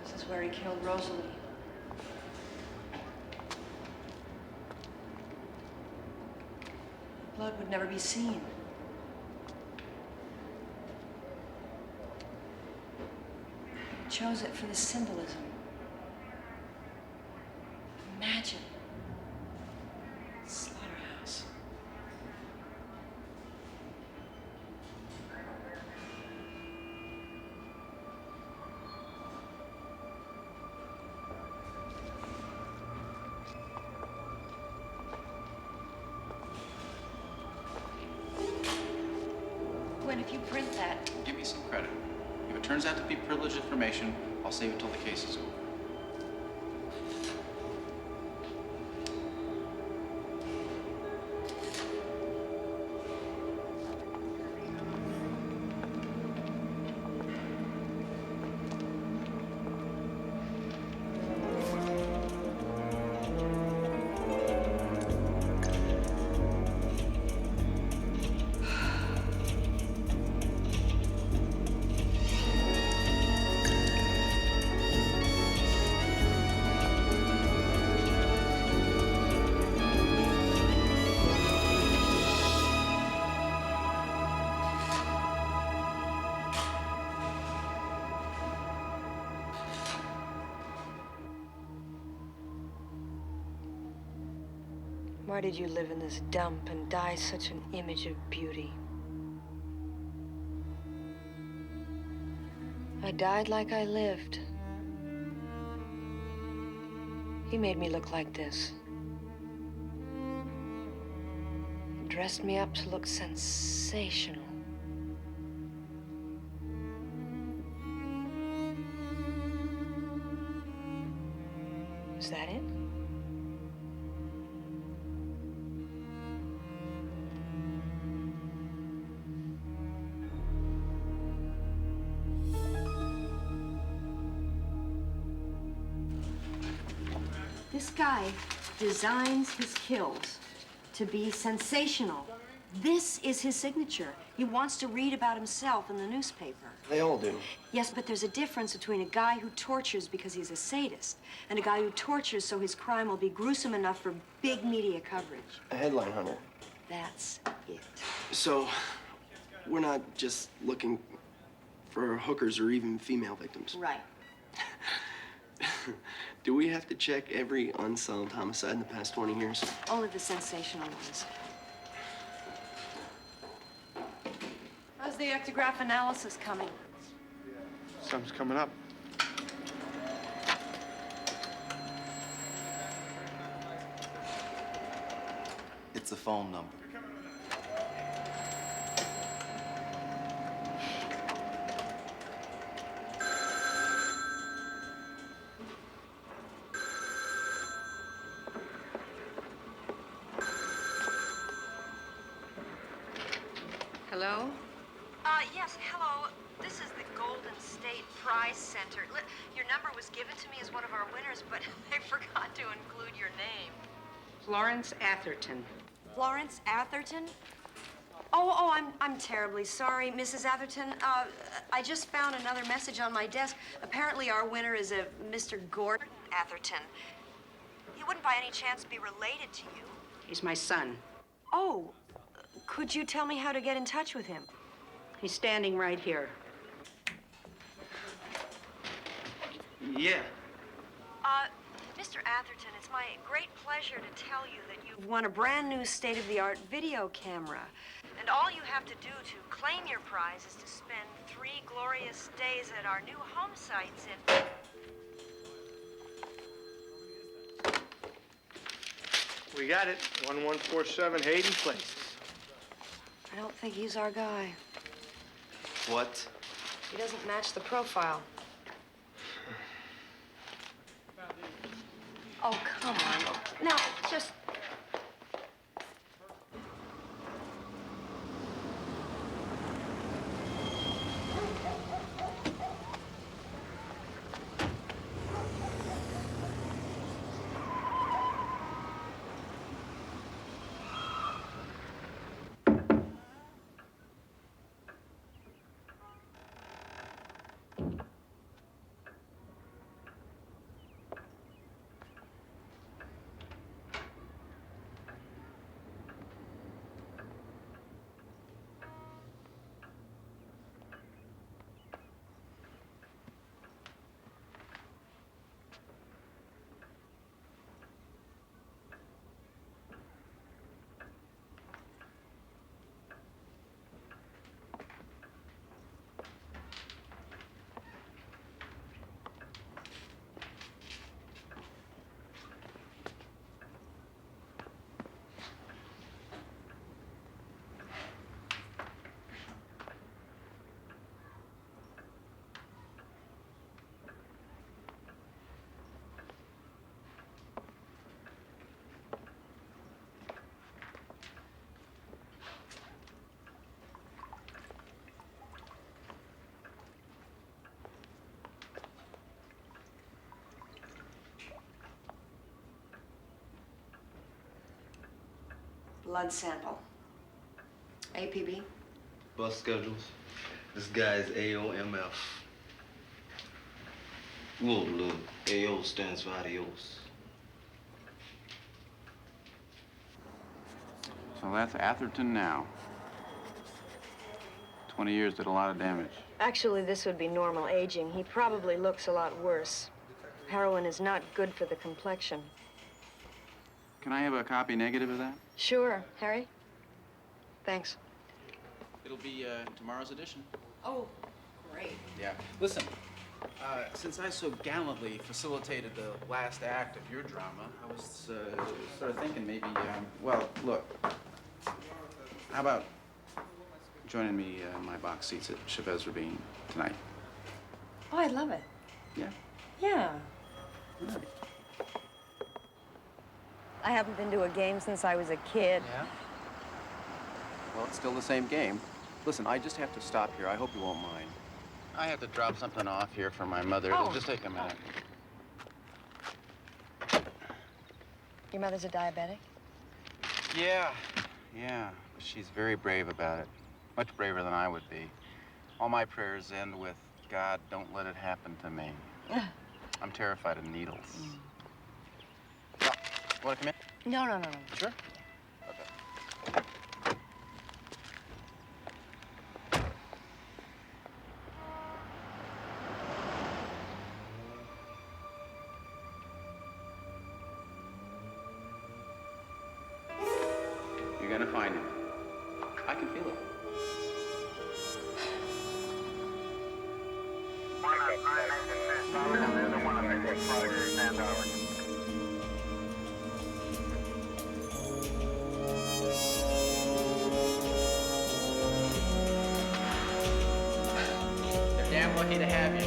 This is where he killed Rosalie. Blood would never be seen. He chose it for the symbolism. Imagine. Slaughterhouse. Gwen, if you print that, Give me some credit. If it turns out to be privileged information, I'll save it till the case is over. why did you live in this dump and die such an image of beauty? I died like I lived. He made me look like this. He dressed me up to look sensational. Is that it? This guy designs his kills to be sensational. This is his signature. He wants to read about himself in the newspaper. They all do. Yes, but there's a difference between a guy who tortures because he's a sadist and a guy who tortures so his crime will be gruesome enough for big media coverage. A headline hunter. That's it. So, we're not just looking for hookers or even female victims. Right. Do we have to check every unsolved homicide in the past 20 years? Only the sensational ones. How's the ectograph analysis coming? Something's coming up. It's a phone number. Hello? Yes, hello. This is the Golden State Prize Center. Your number was given to me as one of our winners, but they forgot to include your name. Florence Atherton. Florence Atherton? Oh, I'm terribly sorry, Mrs. Atherton. I just found another message on my desk. Apparently our winner is a Mr. Gordon Atherton. He wouldn't by any chance be related to you. He's my son. Oh, could you tell me how to get in touch with him? He's standing right here. Yeah. Mr. Atherton, it's my great pleasure to tell you that you've won a brand new state-of-the-art video camera. And all you have to do to claim your prize is to spend 3 glorious days at our new home sites in... We got it. 1147 Hayden Place. I don't think he's our guy. What? He doesn't match the profile. Oh, come on. Now, just... Blood sample. APB? Bus schedules. This guy's AOMF. Whoa, look. AO stands for adios. So that's Atherton now. 20 years did a lot of damage. Actually, this would be normal aging. He probably looks a lot worse. Heroin is not good for the complexion. Can I have a copy negative of that? Sure. Harry? Thanks. It'll be tomorrow's edition. Oh, great. Yeah. Listen, since I so gallantly facilitated the last act of your drama, I was sort of thinking maybe, well, look, how about joining me in my box seats at Chavez Ravine tonight? Oh, I'd love it. Yeah? Yeah. I haven't been to a game since I was a kid. Yeah? Well, it's still the same game. Listen, I just have to stop here. I hope you won't mind. I have to drop something off here for my mother. It'll just take a minute. Your mother's a diabetic? Yeah. Yeah. She's very brave about it. Much braver than I would be. All my prayers end with, God, don't let it happen to me. I'm terrified of needles. Oh, you want to come in? No. Sure. You're gonna find him. I can feel it. They're damn lucky to have you.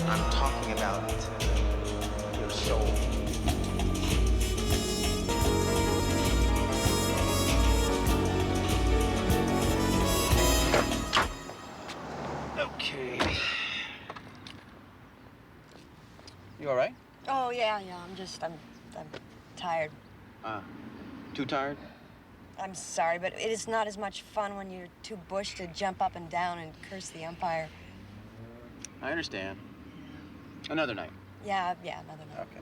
I'm talking about your soul. Okay. You all right? Oh, yeah. I'm tired. Too tired? I'm sorry, but it is not as much fun when you're too bushed to jump up and down and curse the umpire. I understand. Another night. Yeah, another night. Okay.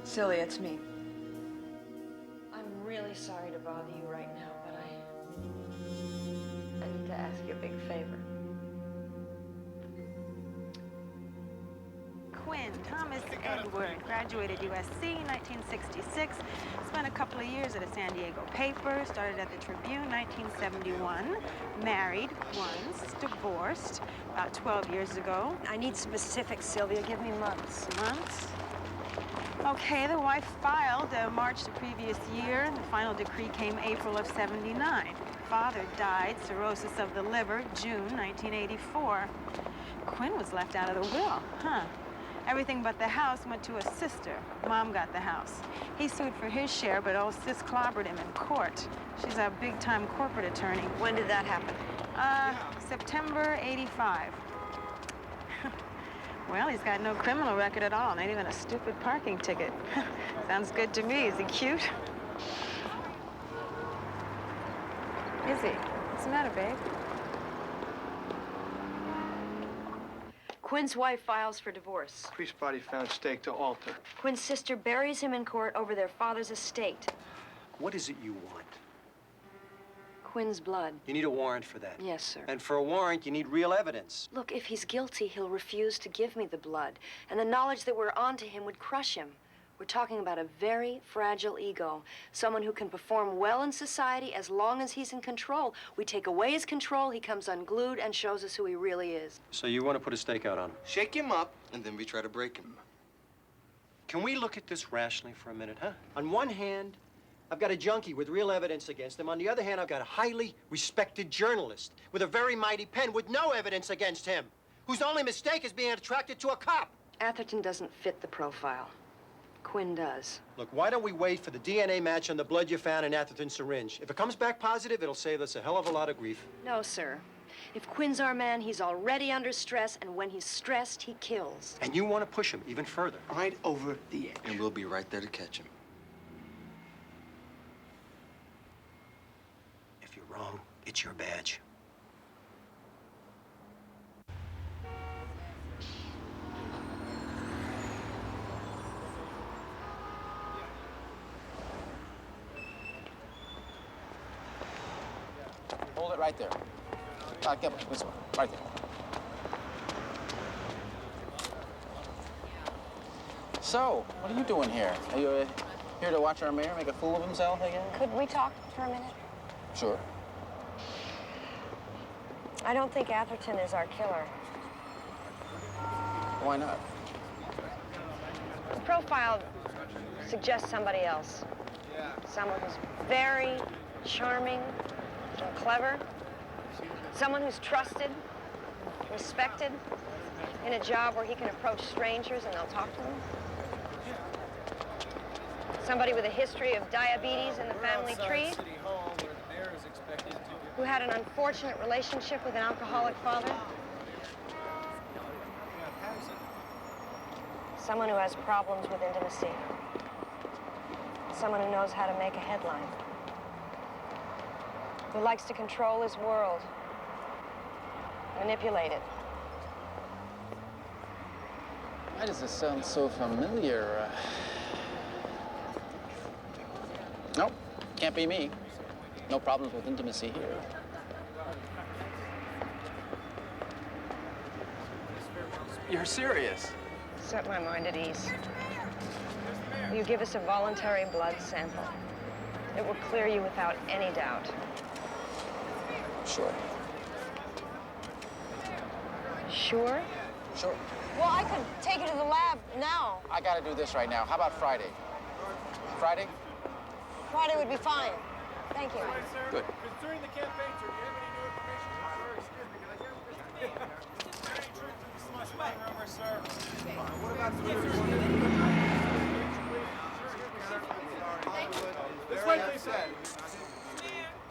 Celia, it's me. I'm really sorry to bother you right now, but I need to ask you a big favor. Quinn Thomas Edward, graduated USC 1966, spent a couple of years at a San Diego paper, started at the Tribune 1971, married once, divorced about 12 years ago. I need specifics, Sylvia. Give me months. Months? Okay, the wife filed March the previous year. The final decree came April of '79. Father died, cirrhosis of the liver, June 1984. Quinn was left out of the will, huh? Everything but the house went to a sister. Mom got the house. He sued for his share, but old sis clobbered him in court. She's a big-time corporate attorney. When did that happen? September '85. Well, he's got no criminal record at all, not even a stupid parking ticket. Sounds good to me. Is he cute? Is he? What's the matter, babe? Quinn's wife files for divorce. Priest body found staked to altar. Quinn's sister buries him in court over their father's estate. What is it you want? Quinn's blood. You need a warrant for that. Yes, sir. And for a warrant, you need real evidence. Look, if he's guilty, he'll refuse to give me the blood. And the knowledge that we're onto him would crush him. We're talking about a very fragile ego. Someone who can perform well in society as long as he's in control. We take away his control, he comes unglued and shows us who he really is. So you want to put a stake out on him? Shake him up, and then we try to break him. Can we look at this rationally for a minute, huh? On one hand, I've got a junkie with real evidence against him. On the other hand, I've got a highly respected journalist with a very mighty pen with no evidence against him, whose only mistake is being attracted to a cop. Atherton doesn't fit the profile. Quinn does. Look, why don't we wait for the DNA match on the blood you found in Atherton's syringe? If it comes back positive, it'll save us a hell of a lot of grief. No, sir. If Quinn's our man, he's already under stress, and when he's stressed, he kills. And you want to push him even further. Right over the edge. And we'll be right there to catch him. If you're wrong, it's your badge. Hold it right there. This one, right there. So, what are you doing here? Are you here to watch our mayor make a fool of himself again? Could we talk for a minute? Sure. I don't think Atherton is our killer. Why not? The profile Suggest somebody else. Someone who's very charming and clever. Someone who's trusted, respected, in a job where he can approach strangers and they'll talk to him. Somebody with a history of diabetes in the family tree. Who had an unfortunate relationship with an alcoholic father. Someone who has problems with intimacy. Someone who knows how to make a headline. Who likes to control his world. Manipulate it. Why does this sound so familiar? Nope, can't be me. No problems with intimacy here. You're serious? Set my mind at ease. Will you give us a voluntary blood sample? It will clear you without any doubt. Sure. Sure? Sure. Well, I could take you to the lab now. I gotta do this right now. How about Friday? Friday? Friday would be fine. Thank you. Good. During the campaign, sir, do you have any new information? Sir, excuse me, can I get any truth to the slush fund rumor, sir? What about this way, please, sir.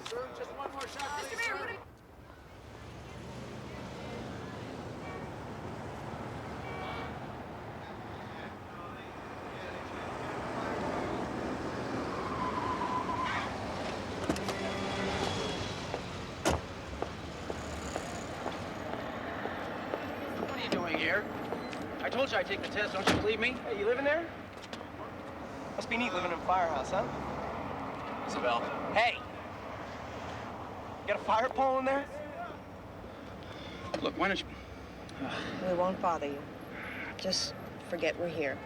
Sir, just one more shot, please. Mr. Mayor, What are you doing here? I told you I'd take the test. Don't you believe me? Hey, you living there? Must be neat living in a firehouse, huh? Isabel. Hey! You got a fire pole in there? Look, why don't you... We won't bother you. Just forget we're here.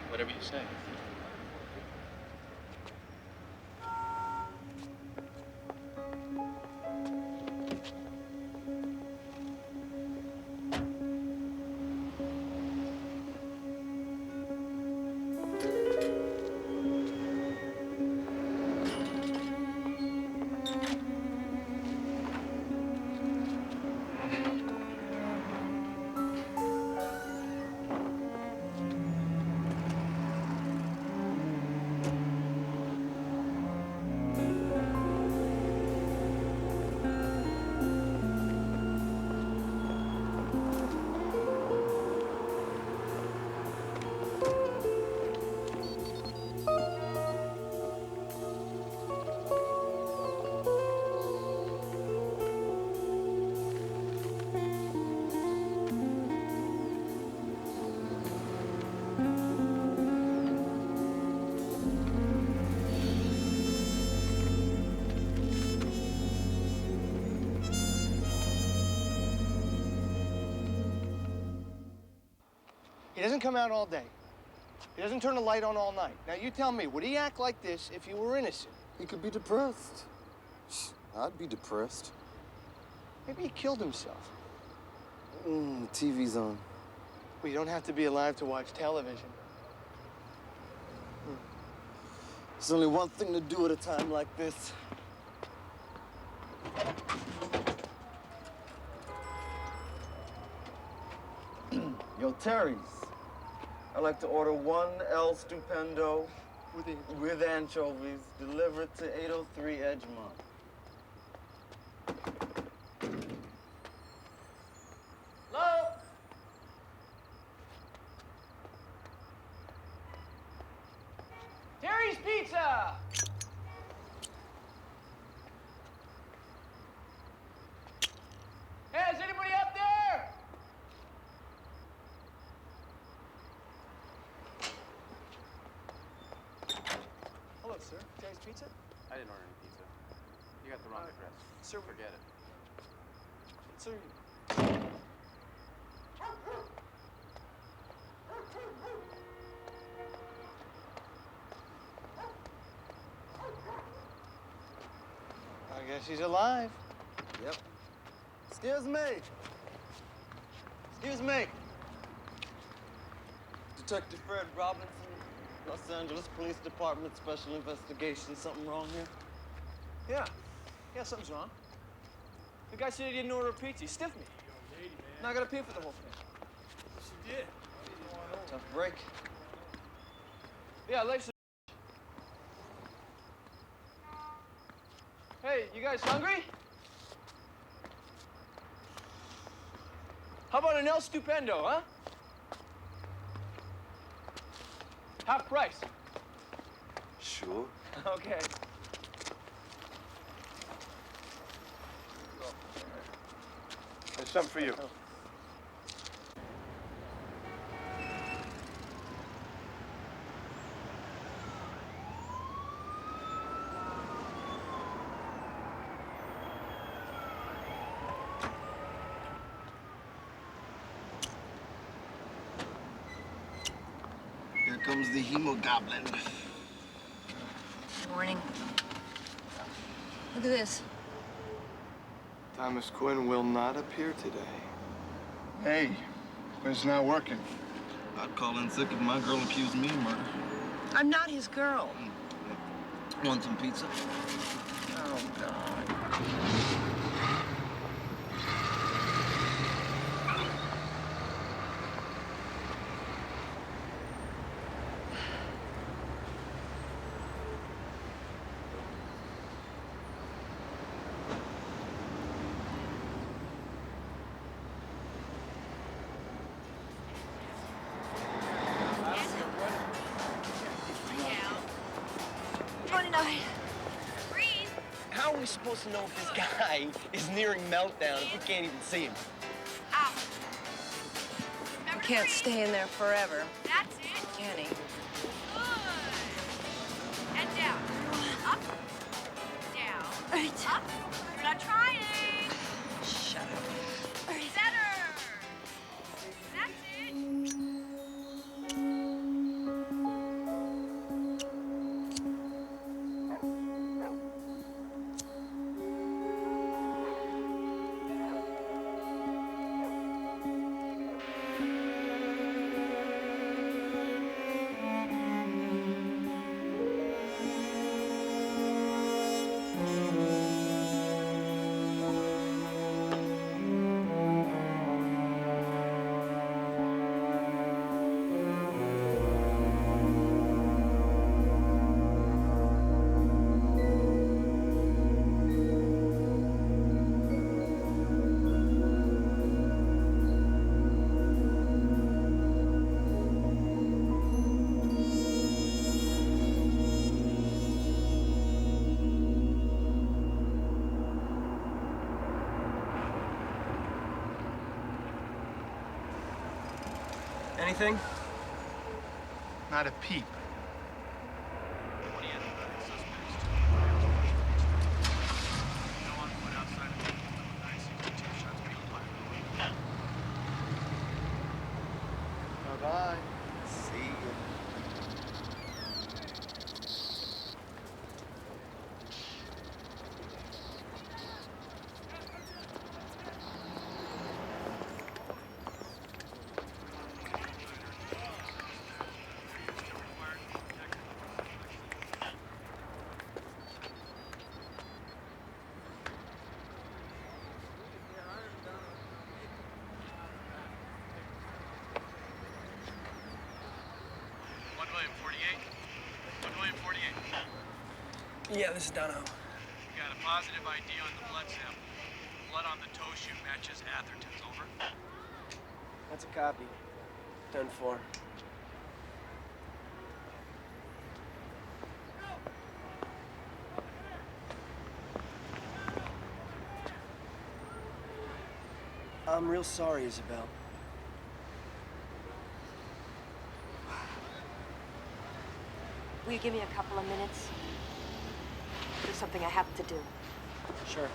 Whatever you say. He doesn't come out all day. He doesn't turn the light on all night. Now, you tell me, would he act like this if he were innocent? He could be depressed. I'd be depressed. Maybe he killed himself. The TV's on. Well, you don't have to be alive to watch television. There's only one thing to do at a time like this. Yo, Terry's. I'd like to order one El Stupendo with anchovies, delivered to 803 Edgemont. Hello? Terry's Pizza! Hey, is anybody up there? Hello, sir. Terry's Pizza? I didn't order any pizza. You got the wrong address. Sir, Forget it. Sir. I guess he's alive. Yep. Excuse me. Excuse me. Detective Fred Robinson, Los Angeles Police Department, Special Investigation. Something wrong here? Yeah. Yeah, something's wrong. The guy said he didn't order a pizza. He stiffed me. Now I gotta pay for the whole thing. She did. Tough break. Yeah, Lex. Hey, you guys hungry? How about an El Stupendo, huh? Half price. Sure. Okay. There's something for you. Here comes the hemogoblin. Morning. Look at this. Thomas Quinn will not appear today. Hey, it's not working. I'd call in sick if my girl accused me of murder. I'm not his girl. Want some pizza? Oh, God. How are we supposed to know if this guy is nearing meltdown if we can't even see him? You can't stay in there forever. That's it. Can he? Good. And down. Up. Down. Right. Up. You're not trying. Shut up. Center. That's it. Anything? Not a peep. Bye-bye. See ya. Yeah, this is Donahoe. You got a positive ID on the blood sample. Blood on the toe shoe matches Atherton's, over. That's a copy. 10-4. I'm real sorry, Isabel. Will you give me a couple of minutes? There's something I have to do. Sure.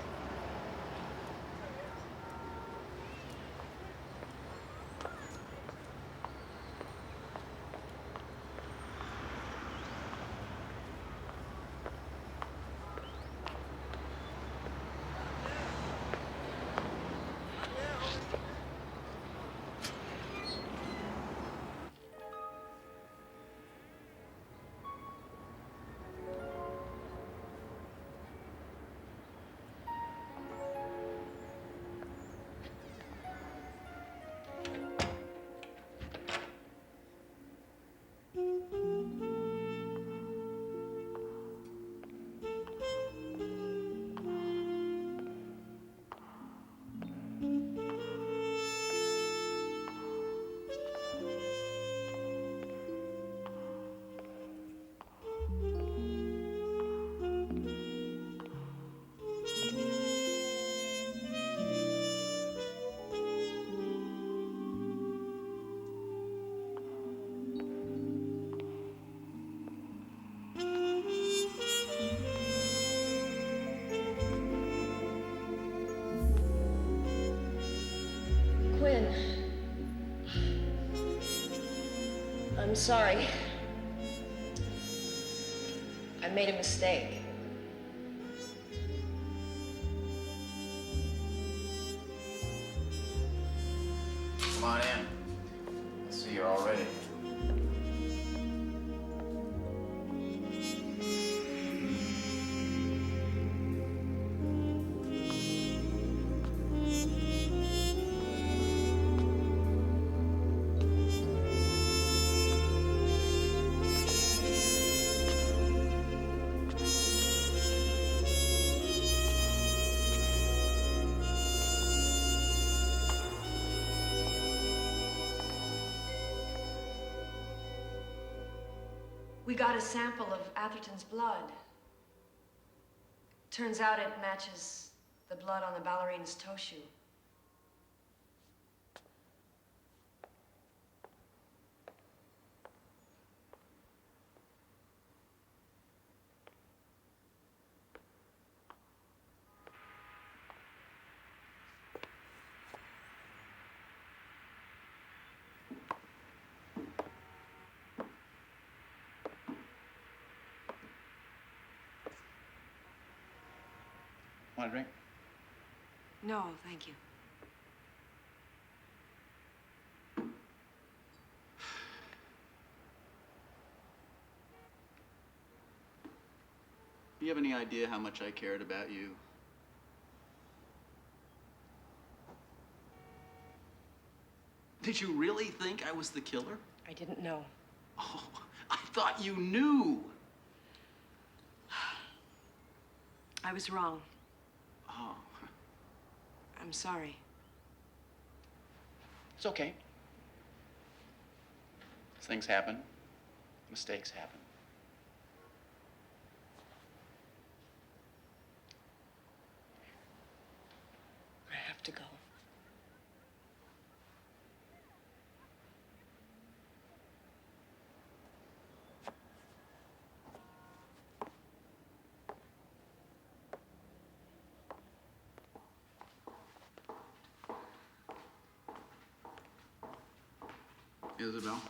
Quinn. I'm sorry. I made a mistake. Come on in. I see you're all ready. We got a sample of Atherton's blood. Turns out it matches the blood on the ballerina's toe shoe. Want a drink? No, thank you. Do you have any idea how much I cared about you? Did you really think I was the killer? I didn't know. Oh, I thought you knew. I was wrong. Oh. I'm sorry. It's okay. Things happen. Mistakes happen. I have to go. Isabel?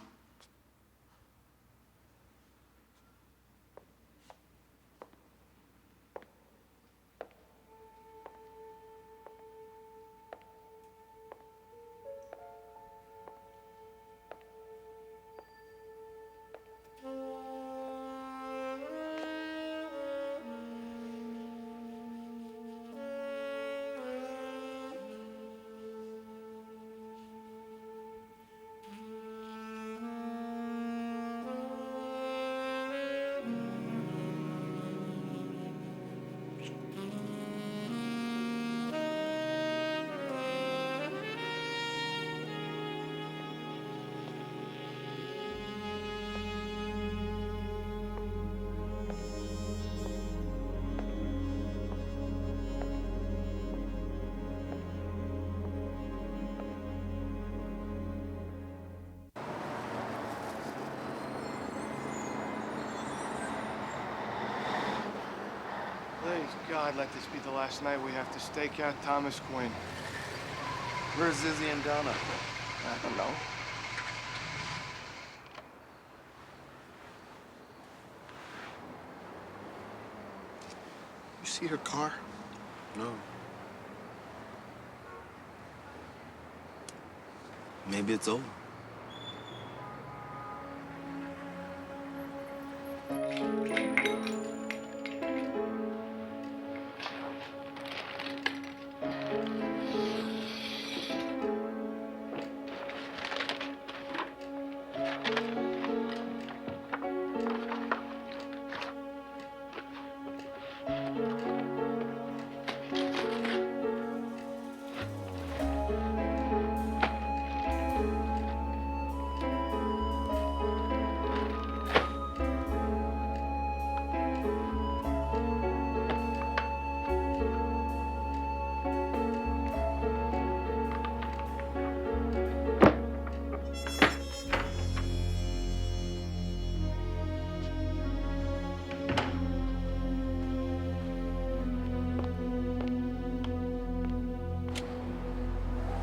Please, God, let this be the last night we have to stake out Thomas Quinn. Where's Izzy and Donna? I don't know. You see her car? No. Maybe it's over.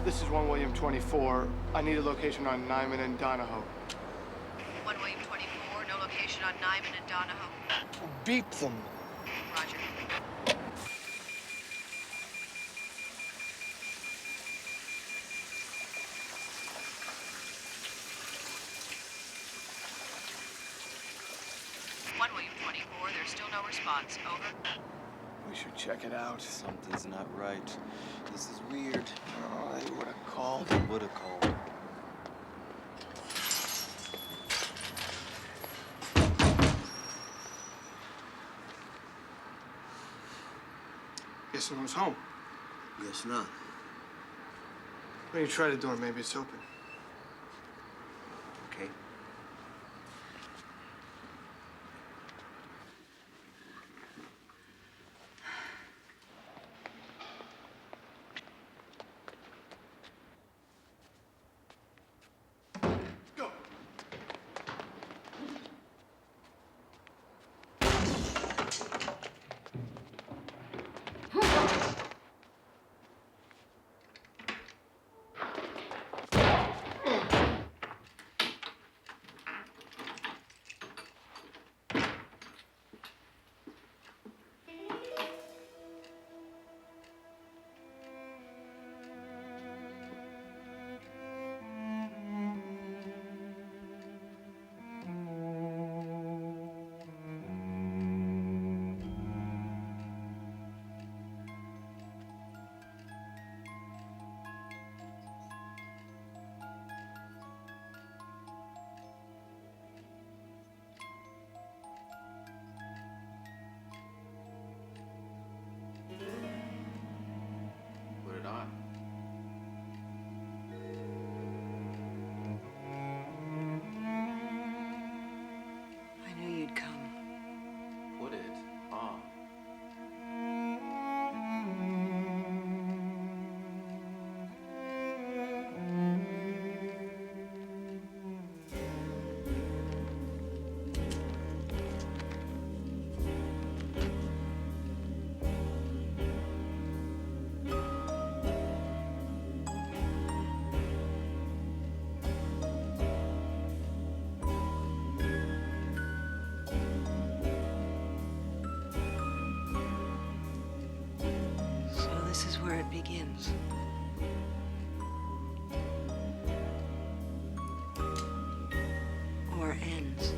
This is 1 William 24. I need a location on Nyman and Donahoe. 1 William 24, no location on Nyman and Donahoe. Beep them. Roger. William 24, there's still no response. Over. We should check it out. Something's not right. This is weird. Oh, they would have called. They would have called. Guess no one's home. Guess not. Why don't you try the door? Maybe it's open. Okay. Put it on. I knew you'd come. Put it on. So this is where it begins. Or ends.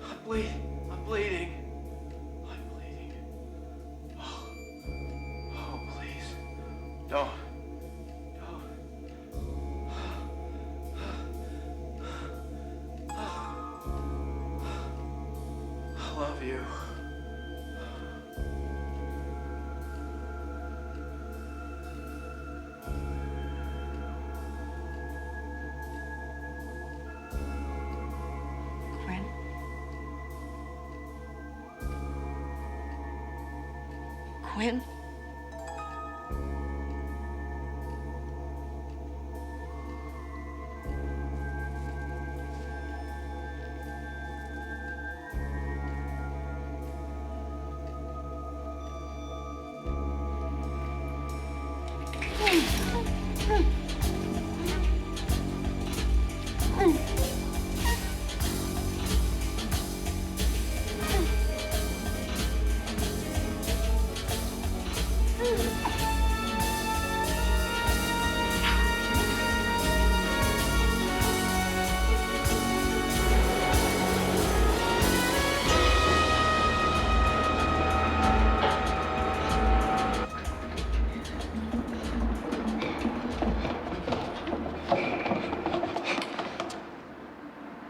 I'm bleeding. I'm bleeding. I'm bleeding. Oh, please. Don't. I love you. Quinn? Quinn?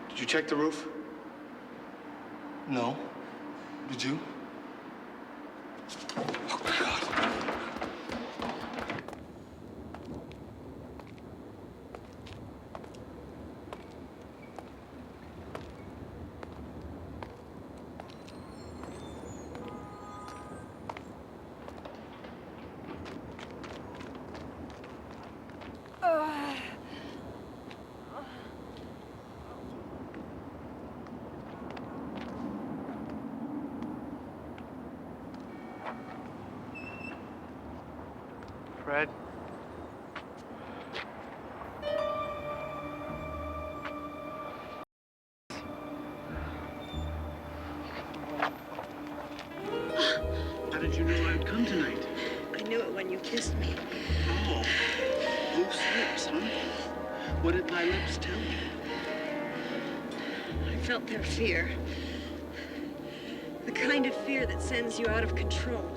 Did you check the roof? No. Did you? Fred? How did you know I'd come tonight? I knew it when you kissed me. Oh, loose lips, huh? What did my lips tell you? I felt their fear. The kind of fear that sends you out of control.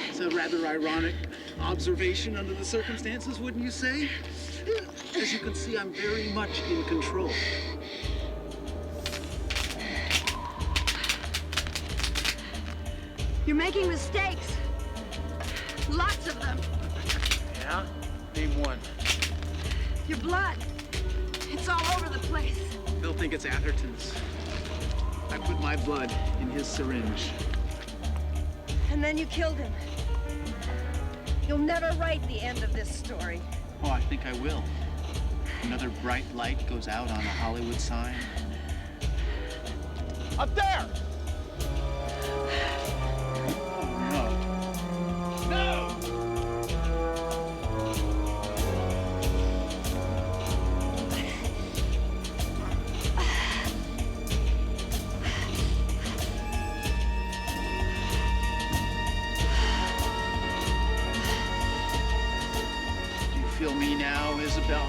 It's a rather ironic observation under the circumstances, wouldn't you say? As you can see, I'm very much in control. You're making mistakes. Lots of them. Yeah? Name one. Your blood. It's all over the place. They'll think it's Atherton's. I put my blood in his syringe. And then you killed him. You'll never write the end of this story. Oh, I think I will. Another bright light goes out on a Hollywood sign. Up there! No! Do you feel me now, Isabel?